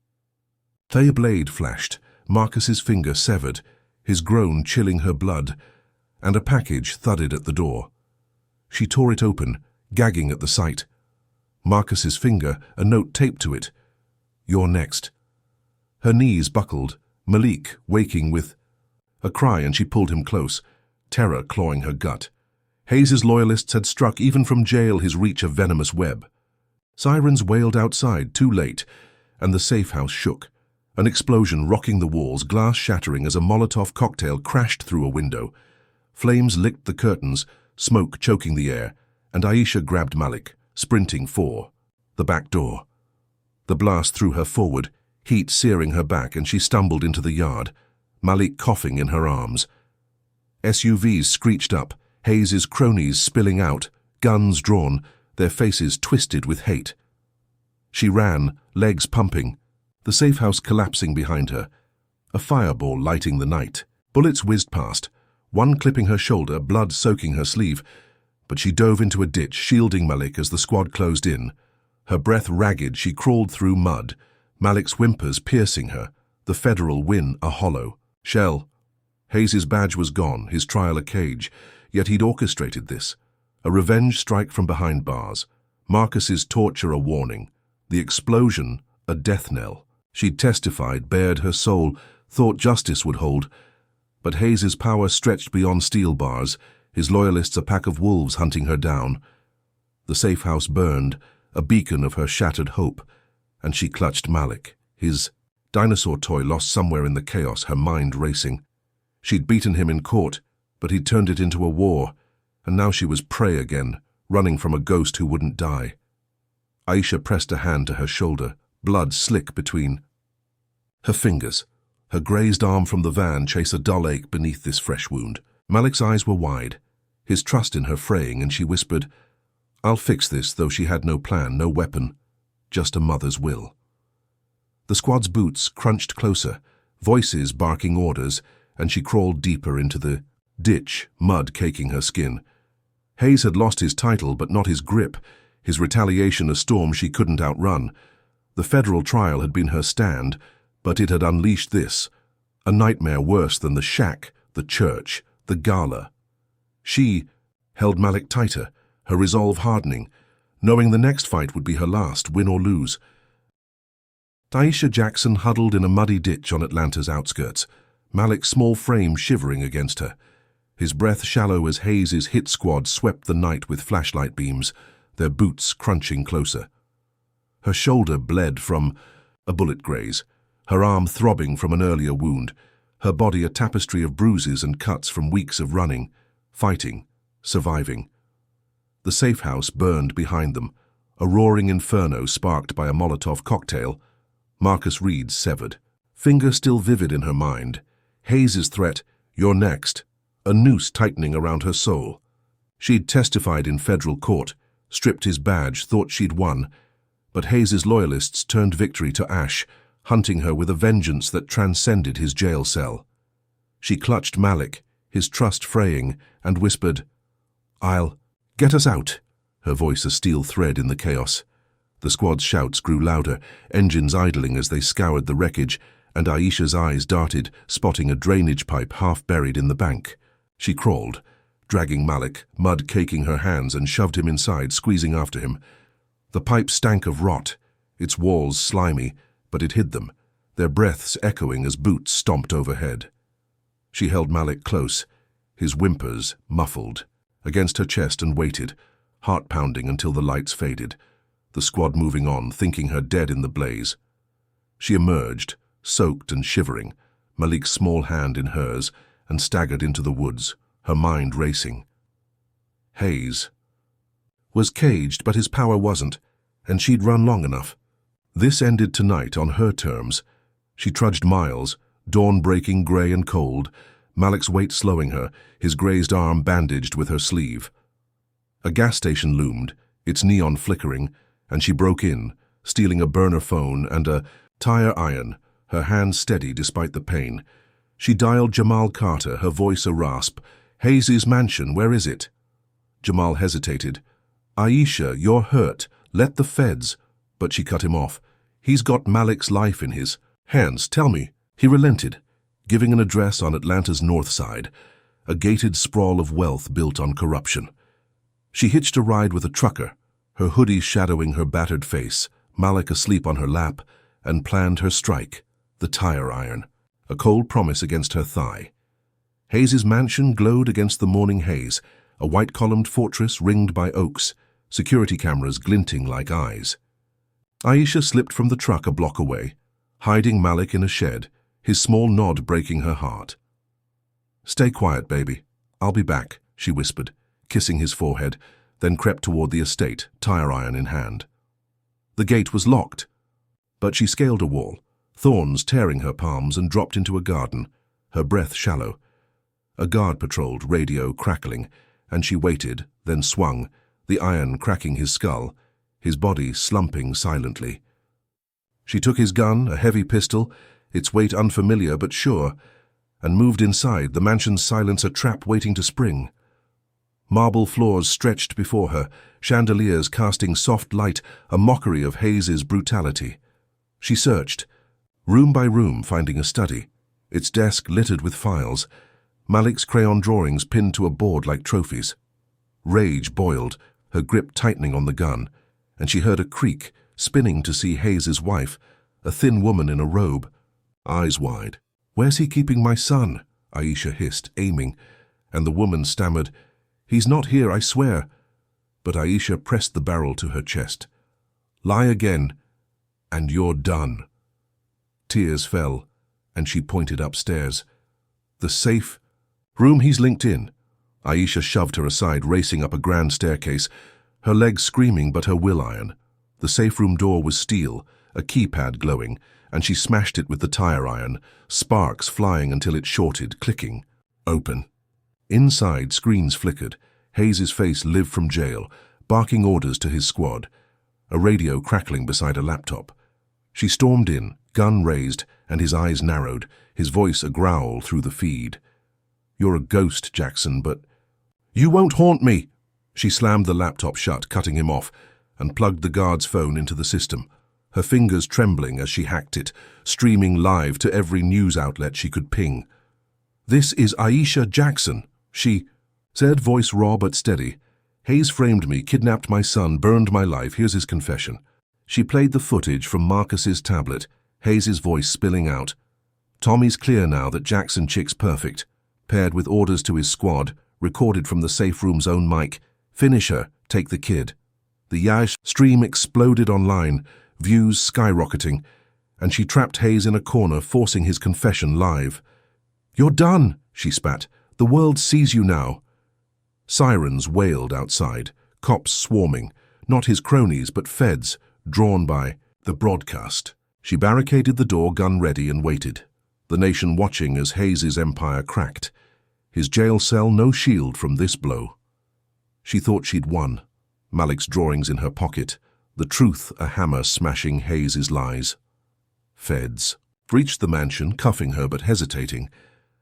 A blade flashed, Marcus's finger severed, his groan chilling her blood, and a package thudded at the door. She tore it open, gagging at the sight. Marcus's finger, a note taped to it. "You're next." Her knees buckled, Malik waking with a cry, and she pulled him close, terror clawing her gut. Hayes's loyalists had struck even from jail his reach a venomous web. Sirens wailed outside, too late, and the safe house shook. An explosion rocking the walls, glass shattering as a Molotov cocktail crashed through a window. Flames licked the curtains, smoke choking the air, and Aisha grabbed Malik, sprinting for the back door. The blast threw her forward, heat searing her back, and she stumbled into the yard, Malik coughing in her arms. SUVs screeched up, Hayes's cronies spilling out, guns drawn, their faces twisted with hate. She ran, legs pumping, the safe house collapsing behind her, a fireball lighting the night. Bullets whizzed past, one clipping her shoulder, blood soaking her sleeve, but she dove into a ditch, shielding Malik as the squad closed in. Her breath ragged, she crawled through mud, Malik's whimpers piercing her, the federal win a hollow shell. Hayes's badge was gone, his trial a cage, yet he'd orchestrated this. A revenge strike from behind bars, Marcus's torture a warning, the explosion a death knell. She'd testified, bared her soul, thought justice would hold. But Hayes's power stretched beyond steel bars, his loyalists a pack of wolves hunting her down. The safe house burned, a beacon of her shattered hope, and she clutched Malik, his dinosaur toy lost somewhere in the chaos, her mind racing. She'd beaten him in court, but he'd turned it into a war, and now she was prey again, running from a ghost who wouldn't die. Aisha pressed a hand to her shoulder, blood slick between her fingers. Her grazed arm from the van chased a dull ache beneath this fresh wound. Malik's eyes were wide, his trust in her fraying, and she whispered, "I'll fix this," though she had no plan, no weapon, just a mother's will. The squad's boots crunched closer, voices barking orders, and she crawled deeper into the ditch, mud caking her skin. Hayes had lost his title, but not his grip, his retaliation a storm she couldn't outrun. The federal trial had been her stand, but it had unleashed this, a nightmare worse than the shack, the church, the gala. She held Malik tighter, her resolve hardening, knowing the next fight would be her last, win or lose. Aisha Jackson huddled in a muddy ditch on Atlanta's outskirts, Malik's small frame shivering against her, his breath shallow as Hayes's hit squad swept the night with flashlight beams, their boots crunching closer. Her shoulder bled from a bullet graze, her arm throbbing from an earlier wound, her body a tapestry of bruises and cuts from weeks of running, fighting, surviving. The safe house burned behind them, a roaring inferno sparked by a Molotov cocktail. Marcus Reed's severed, finger still vivid in her mind. Hayes's threat, "You're next," a noose tightening around her soul. She'd testified in federal court, stripped his badge, thought she'd won, but Hayes's loyalists turned victory to ash, hunting her with a vengeance that transcended his jail cell. She clutched Malik, his trust fraying, and whispered, "I'll get us out," her voice a steel thread in the chaos. The squad's shouts grew louder, engines idling as they scoured the wreckage, and Aisha's eyes darted, spotting a drainage pipe half buried in the bank. She crawled, dragging Malik, mud caking her hands, and shoved him inside, squeezing after him. The pipe stank of rot, its walls slimy, but it hid them, their breaths echoing as boots stomped overhead. She held Malik close, his whimpers muffled, against her chest and waited, heart pounding until the lights faded, the squad moving on, thinking her dead in the blaze. She emerged, soaked and shivering, Malik's small hand in hers, and staggered into the woods, her mind racing. Hayes was caged, but his power wasn't, and she'd run long enough. This ended tonight on her terms. She trudged miles, dawn breaking grey and cold, Malik's weight slowing her, his grazed arm bandaged with her sleeve. A gas station loomed, its neon flickering, and she broke in, stealing a burner phone and a tire iron, her hands steady despite the pain. She dialed Jamal Carter, her voice a rasp. "Hayes' mansion, where is it?" Jamal hesitated. "Aisha, you're hurt. Let the feds—" But she cut him off. "He's got Malik's life in his hands. Tell me." He relented, giving an address on Atlanta's north side, a gated sprawl of wealth built on corruption. She hitched a ride with a trucker, her hoodie shadowing her battered face, Malik asleep on her lap, and planned her strike, the tire iron, a cold promise against her thigh. Hayes' mansion glowed against the morning haze, a white-columned fortress ringed by oaks, security cameras glinting like eyes. Aisha slipped from the truck a block away, hiding Malik in a shed, his small nod breaking her heart. "Stay quiet, baby. I'll be back," she whispered, kissing his forehead, then crept toward the estate, tire iron in hand. The gate was locked, but she scaled a wall, thorns tearing her palms, and dropped into a garden, her breath shallow. A guard patrolled, radio crackling, and she waited, then swung, the iron cracking his skull, his body slumping silently. She took his gun, a heavy pistol, its weight unfamiliar but sure, and moved inside, the mansion's silence a trap waiting to spring. Marble floors stretched before her, chandeliers casting soft light, a mockery of Hayes' brutality. She searched, room by room, finding a study, its desk littered with files, Malik's crayon drawings pinned to a board like trophies. Rage boiled, her grip tightening on the gun, and she heard a creak, spinning to see Hayes' wife, a thin woman in a robe, eyes wide. "Where's he keeping my son?" Aisha hissed, aiming, and the woman stammered, "He's not here, I swear." But Aisha pressed the barrel to her chest. "Lie again, and you're done." Tears fell, and she pointed upstairs. "The safe room he's linked in." Aisha shoved her aside, racing up a grand staircase, her legs screaming but her will iron. The safe room door was steel, a keypad glowing, and she smashed it with the tire iron, sparks flying until it shorted, clicking. Open. Inside, screens flickered. Hayes' face lived from jail, barking orders to his squad, a radio crackling beside a laptop. She stormed in, gun raised, and his eyes narrowed, his voice a growl through the feed. "You're a ghost, Jackson, but—" "You won't haunt me!" She slammed the laptop shut, cutting him off, and plugged the guard's phone into the system, her fingers trembling as she hacked it, streaming live to every news outlet she could ping. "This is Aisha Jackson," she said, voice raw but steady. "Hayes framed me, kidnapped my son, burned my life. Here's his confession." She played the footage from Marcus's tablet, Hayes' voice spilling out. "Tommy's clear now that Jackson chick's perfect," paired with orders to his squad, recorded from the safe room's own mic. "Finish her, take the kid." The Yash stream exploded online, views skyrocketing, and she trapped Hayes in a corner, forcing his confession live. "You're done," she spat. "The world sees you now." Sirens wailed outside, cops swarming, not his cronies but feds, drawn by the broadcast. She barricaded the door, gun ready, and waited, the nation watching as Hayes' empire cracked. His jail cell no shield from this blow. She thought she'd won, Malik's drawings in her pocket, the truth a hammer smashing Hayes' lies. Feds reached the mansion, cuffing her but hesitating,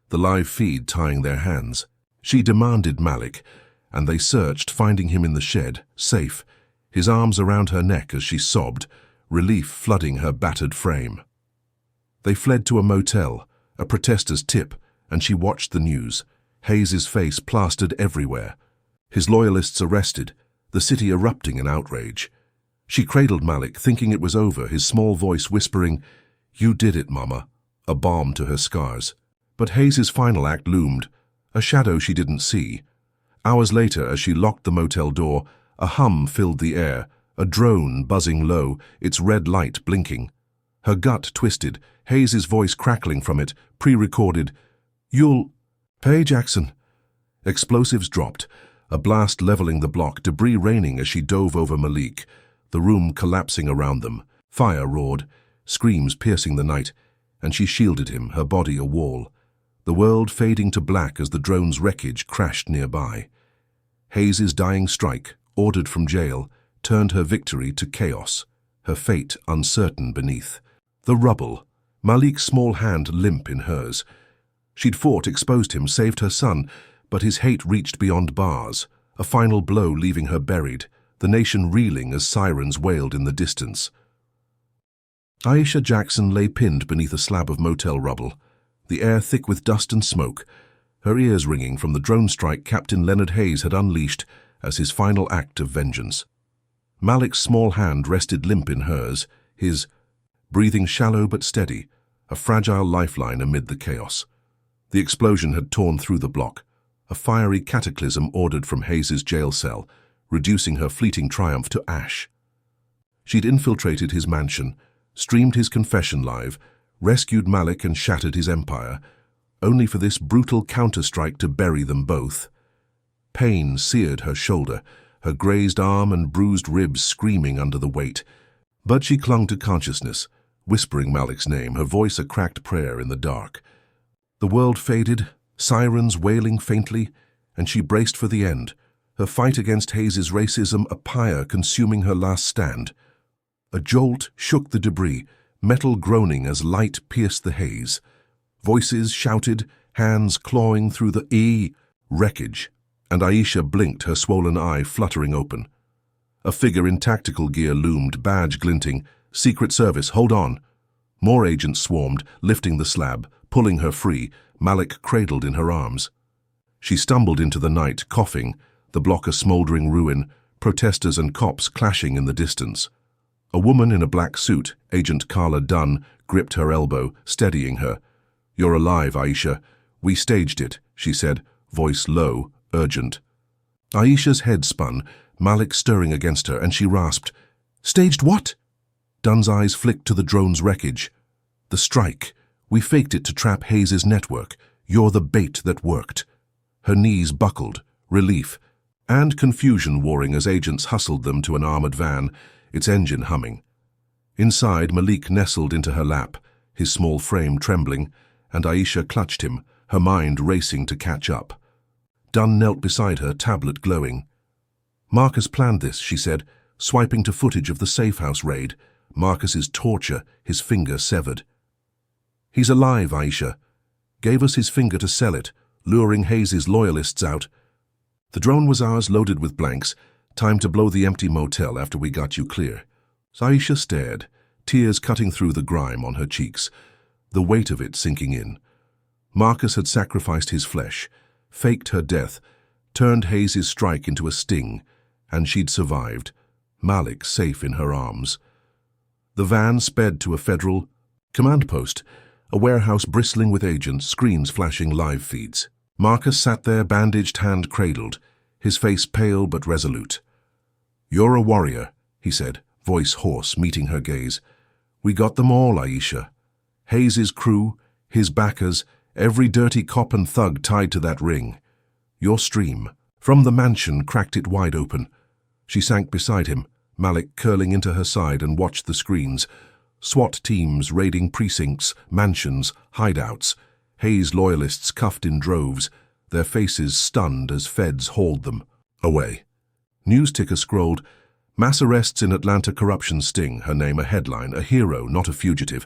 the live feed tying their hands. She demanded Malik, and they searched, finding him in the shed, safe, his arms around her neck as she sobbed, relief flooding her battered frame. They fled to a motel, a protester's tip, and she watched the news, Hayes' face plastered everywhere, his loyalists arrested, the city erupting in outrage. She cradled Malik, thinking it was over, his small voice whispering, "You did it, Mama," a balm to her scars. But Hayes' final act loomed, a shadow she didn't see. Hours later, as she locked the motel door, a hum filled the air, a drone buzzing low, its red light blinking. Her gut twisted, Hayes' voice crackling from it, pre-recorded, "You'll pay, Jackson." Explosives dropped, a blast leveling the block, debris raining as she dove over Malik, the room collapsing around them. Fire roared, screams piercing the night, and she shielded him, her body a wall, the world fading to black as the drone's wreckage crashed nearby. Hayes' dying strike, ordered from jail, turned her victory to chaos, her fate uncertain beneath. The rubble, Malik's small hand limp in hers. She'd fought, exposed him, saved her son, but his hate reached beyond bars, a final blow leaving her buried, the nation reeling as sirens wailed in the distance. Aisha Jackson lay pinned beneath a slab of motel rubble, the air thick with dust and smoke, her ears ringing from the drone strike Captain Leonard Hayes had unleashed as his final act of vengeance. Malik's small hand rested limp in hers, his breathing shallow but steady, a fragile lifeline amid the chaos. The explosion had torn through the block, a fiery cataclysm ordered from Hayes's jail cell, reducing her fleeting triumph to ash. She'd infiltrated his mansion, streamed his confession live, rescued Malik and shattered his empire, only for this brutal counterstrike to bury them both. Pain seared her shoulder, her grazed arm and bruised ribs screaming under the weight. But she clung to consciousness, whispering Malik's name, her voice a cracked prayer in the dark. The world faded, sirens wailing faintly, and she braced for the end, her fight against Hayes's racism a pyre consuming her last stand. A jolt shook the debris, metal groaning as light pierced the haze. Voices shouted, hands clawing through the wreckage, and Aisha blinked, her swollen eye fluttering open. A figure in tactical gear loomed, badge glinting. Secret Service, hold on. More agents swarmed, lifting the slab, pulling her free, Malik cradled in her arms. She stumbled into the night, coughing, the block a smoldering ruin, protesters and cops clashing in the distance. A woman in a black suit, Agent Carla Dunn, gripped her elbow, steadying her. "You're alive, Aisha. We staged it," she said, voice low, urgent. Aisha's head spun, Malik stirring against her, and she rasped, "Staged what?" Dunn's eyes flicked to the drone's wreckage. "The strike. We faked it to trap Hayes's network. You're the bait that worked." Her knees buckled, relief, and confusion warring as agents hustled them to an armored van, its engine humming. Inside, Malik nestled into her lap, his small frame trembling, and Aisha clutched him, her mind racing to catch up. Dunn knelt beside her, tablet glowing. "Marcus planned this," she said, swiping to footage of the safe-house raid, Marcus's torture, his finger severed. "He's alive, Aisha. Gave us his finger to sell it, luring Hayes's loyalists out. The drone was ours, loaded with blanks. Time to blow the empty motel after we got you clear." Aisha stared, tears cutting through the grime on her cheeks, the weight of it sinking in. Marcus had sacrificed his flesh, faked her death, turned Hayes's strike into a sting, and she'd survived, Malik safe in her arms. The van sped to a federal command post, a warehouse bristling with agents, screens flashing live feeds. Marcus sat there, bandaged hand cradled, his face pale but resolute. "You're a warrior," he said, voice hoarse, meeting her gaze. "We got them all, Aisha. Hayes's crew, his backers, every dirty cop and thug tied to that ring. Your stream, from the mansion, cracked it wide open." She sank beside him, Malik curling into her side, and watched the screens. SWAT teams raiding precincts, mansions, hideouts. Hayes loyalists cuffed in droves, their faces stunned as feds hauled them away. News ticker scrolled, "Mass arrests in Atlanta corruption sting," her name a headline, a hero, not a fugitive.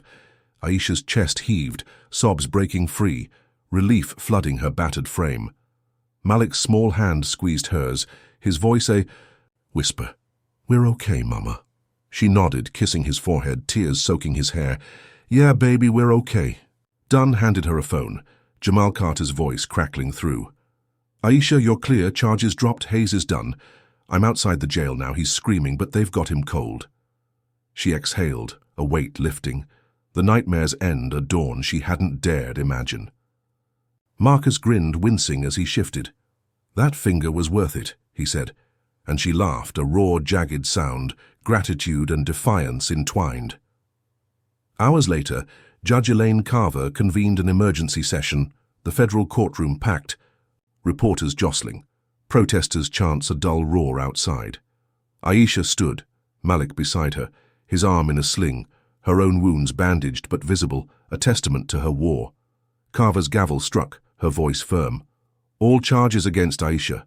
Aisha's chest heaved, sobs breaking free, relief flooding her battered frame. Malik's small hand squeezed hers, his voice a whisper. "We're okay, Mama." She nodded, kissing his forehead, tears soaking his hair. "Yeah, baby, we're okay." Dunn handed her a phone, Jamal Carter's voice crackling through. "Aisha, you're clear, charges dropped, Hayes is done. I'm outside the jail now, he's screaming, but they've got him cold." She exhaled, a weight lifting. The nightmare's end, a dawn she hadn't dared imagine. Marcus grinned, wincing as he shifted. "That finger was worth it," he said, and she laughed, a raw, jagged sound, gratitude and defiance entwined. Hours later, Judge Elaine Carver convened an emergency session, the federal courtroom packed, reporters jostling, protesters' chants a dull roar outside. Aisha stood, Malik beside her, his arm in a sling, her own wounds bandaged but visible, a testament to her war. Carver's gavel struck, her voice firm. "All charges against Aisha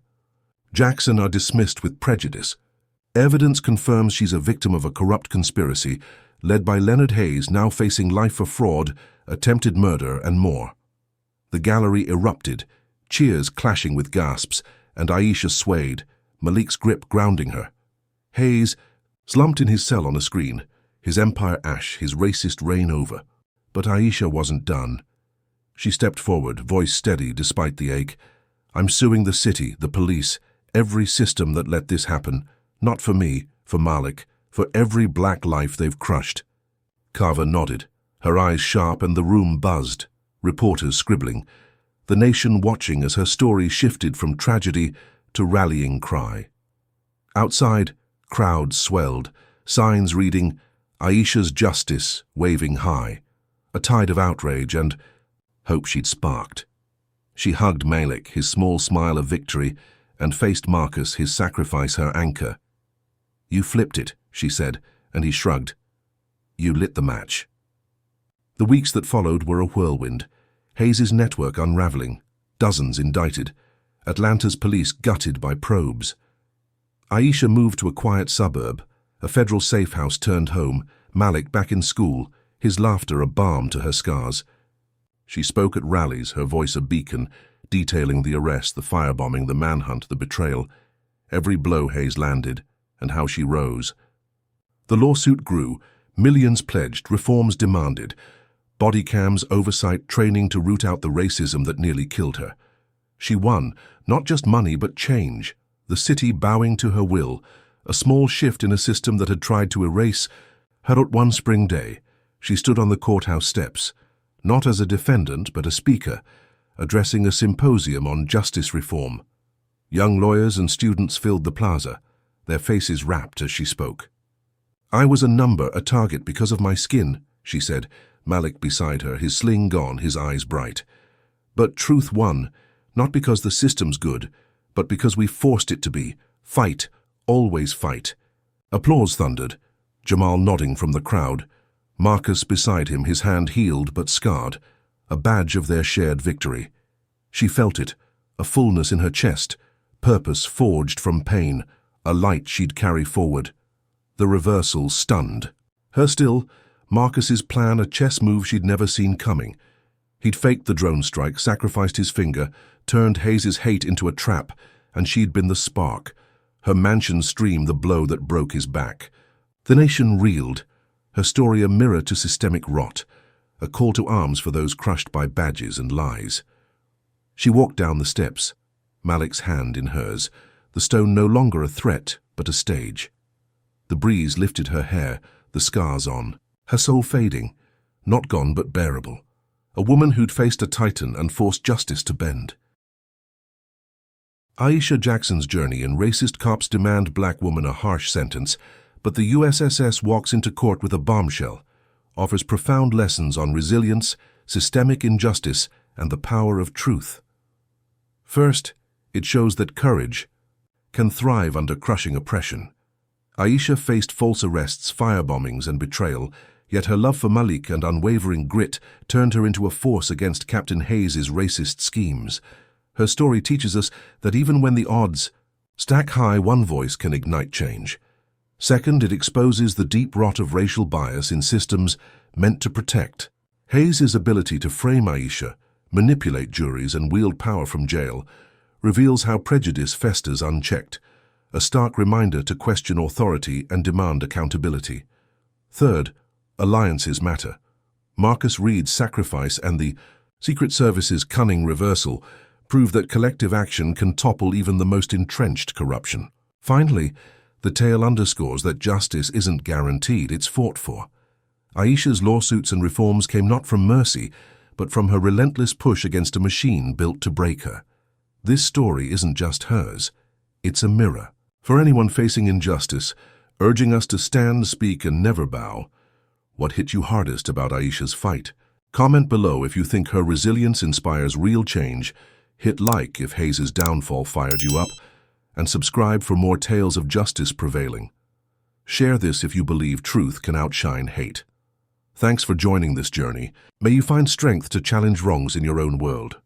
Jackson are dismissed with prejudice. Evidence confirms she's a victim of a corrupt conspiracy led by Leonard Hayes, now facing life for fraud, attempted murder, and more." The gallery erupted, cheers clashing with gasps, and Aisha swayed, Malik's grip grounding her. Hayes slumped in his cell on a screen, his empire ash, his racist reign over. But Aisha wasn't done. She stepped forward, voice steady despite the ache. "I'm suing the city, the police, every system that let this happen. Not for me, for Malik, for every black life they've crushed." Carver nodded, her eyes sharp, and the room buzzed. Reporters scribbling, the nation watching as her story shifted from tragedy to rallying cry. Outside, crowds swelled, signs reading, "Aisha's justice," waving high. A tide of outrage and hope she'd sparked. She hugged Malik, his small smile of victory, and faced Marcus, his sacrifice her anchor. "You flipped it," she said, and he shrugged. "You lit the match." The weeks that followed were a whirlwind. Hayes' network unraveling, dozens indicted, Atlanta's police gutted by probes. Aisha moved to a quiet suburb, a federal safe house turned home, Malik back in school, his laughter a balm to her scars. She spoke at rallies, her voice a beacon, detailing the arrest, the firebombing, the manhunt, the betrayal. Every blow Hayes landed, and how she rose. The lawsuit grew, millions pledged, reforms demanded. Body cams, oversight, training to root out the racism that nearly killed her. She won, not just money but change, the city bowing to her will, a small shift in a system that had tried to erase her. At one spring day, she stood on the courthouse steps, not as a defendant but a speaker, addressing a symposium on justice reform. Young lawyers and students filled the plaza, their faces rapt as she spoke. "I was a number, a target because of my skin," she said, Malik beside her, his sling gone, his eyes bright. "But truth won, not because the system's good, but because we forced it to be. Fight, always fight." Applause thundered, Jamal nodding from the crowd, Marcus beside him, his hand healed but scarred, a badge of their shared victory. She felt it, a fullness in her chest, purpose forged from pain, a light she'd carry forward. The reversal stunned her still, Marcus's plan a chess move she'd never seen coming. He'd faked the drone strike, sacrificed his finger, turned Hayes' hate into a trap, and she'd been the spark. Her mansion stream the blow that broke his back. The nation reeled, her story a mirror to systemic rot, a call to arms for those crushed by badges and lies. She walked down the steps, Malik's hand in hers, the stone no longer a threat but a stage. The breeze lifted her hair, the scars on, her soul fading, not gone but bearable. A woman who'd faced a titan and forced justice to bend. Aisha Jackson's journey in racist cops demand black woman a harsh sentence, but the USSS walks into court with a bombshell, offers profound lessons on resilience, systemic injustice, and the power of truth. First, it shows that courage can thrive under crushing oppression. Aisha faced false arrests, firebombings, and betrayal, yet her love for Malik and unwavering grit turned her into a force against Captain Hayes' racist schemes. Her story teaches us that even when the odds stack high, one voice can ignite change. Second, it exposes the deep rot of racial bias in systems meant to protect. Hayes' ability to frame Aisha, manipulate juries, and wield power from jail reveals how prejudice festers unchecked, a stark reminder to question authority and demand accountability. Third, alliances matter. Marcus Reed's sacrifice and the Secret Service's cunning reversal prove that collective action can topple even the most entrenched corruption. Finally, the tale underscores that justice isn't guaranteed, it's fought for. Aisha's lawsuits and reforms came not from mercy, but from her relentless push against a machine built to break her. This story isn't just hers, it's a mirror for anyone facing injustice, urging us to stand, speak, and never bow. What hit you hardest about Aisha's fight? Comment below if you think her resilience inspires real change, hit like if Hayes' downfall fired you up, and subscribe for more tales of justice prevailing. Share this if you believe truth can outshine hate. Thanks for joining this journey. May you find strength to challenge wrongs in your own world.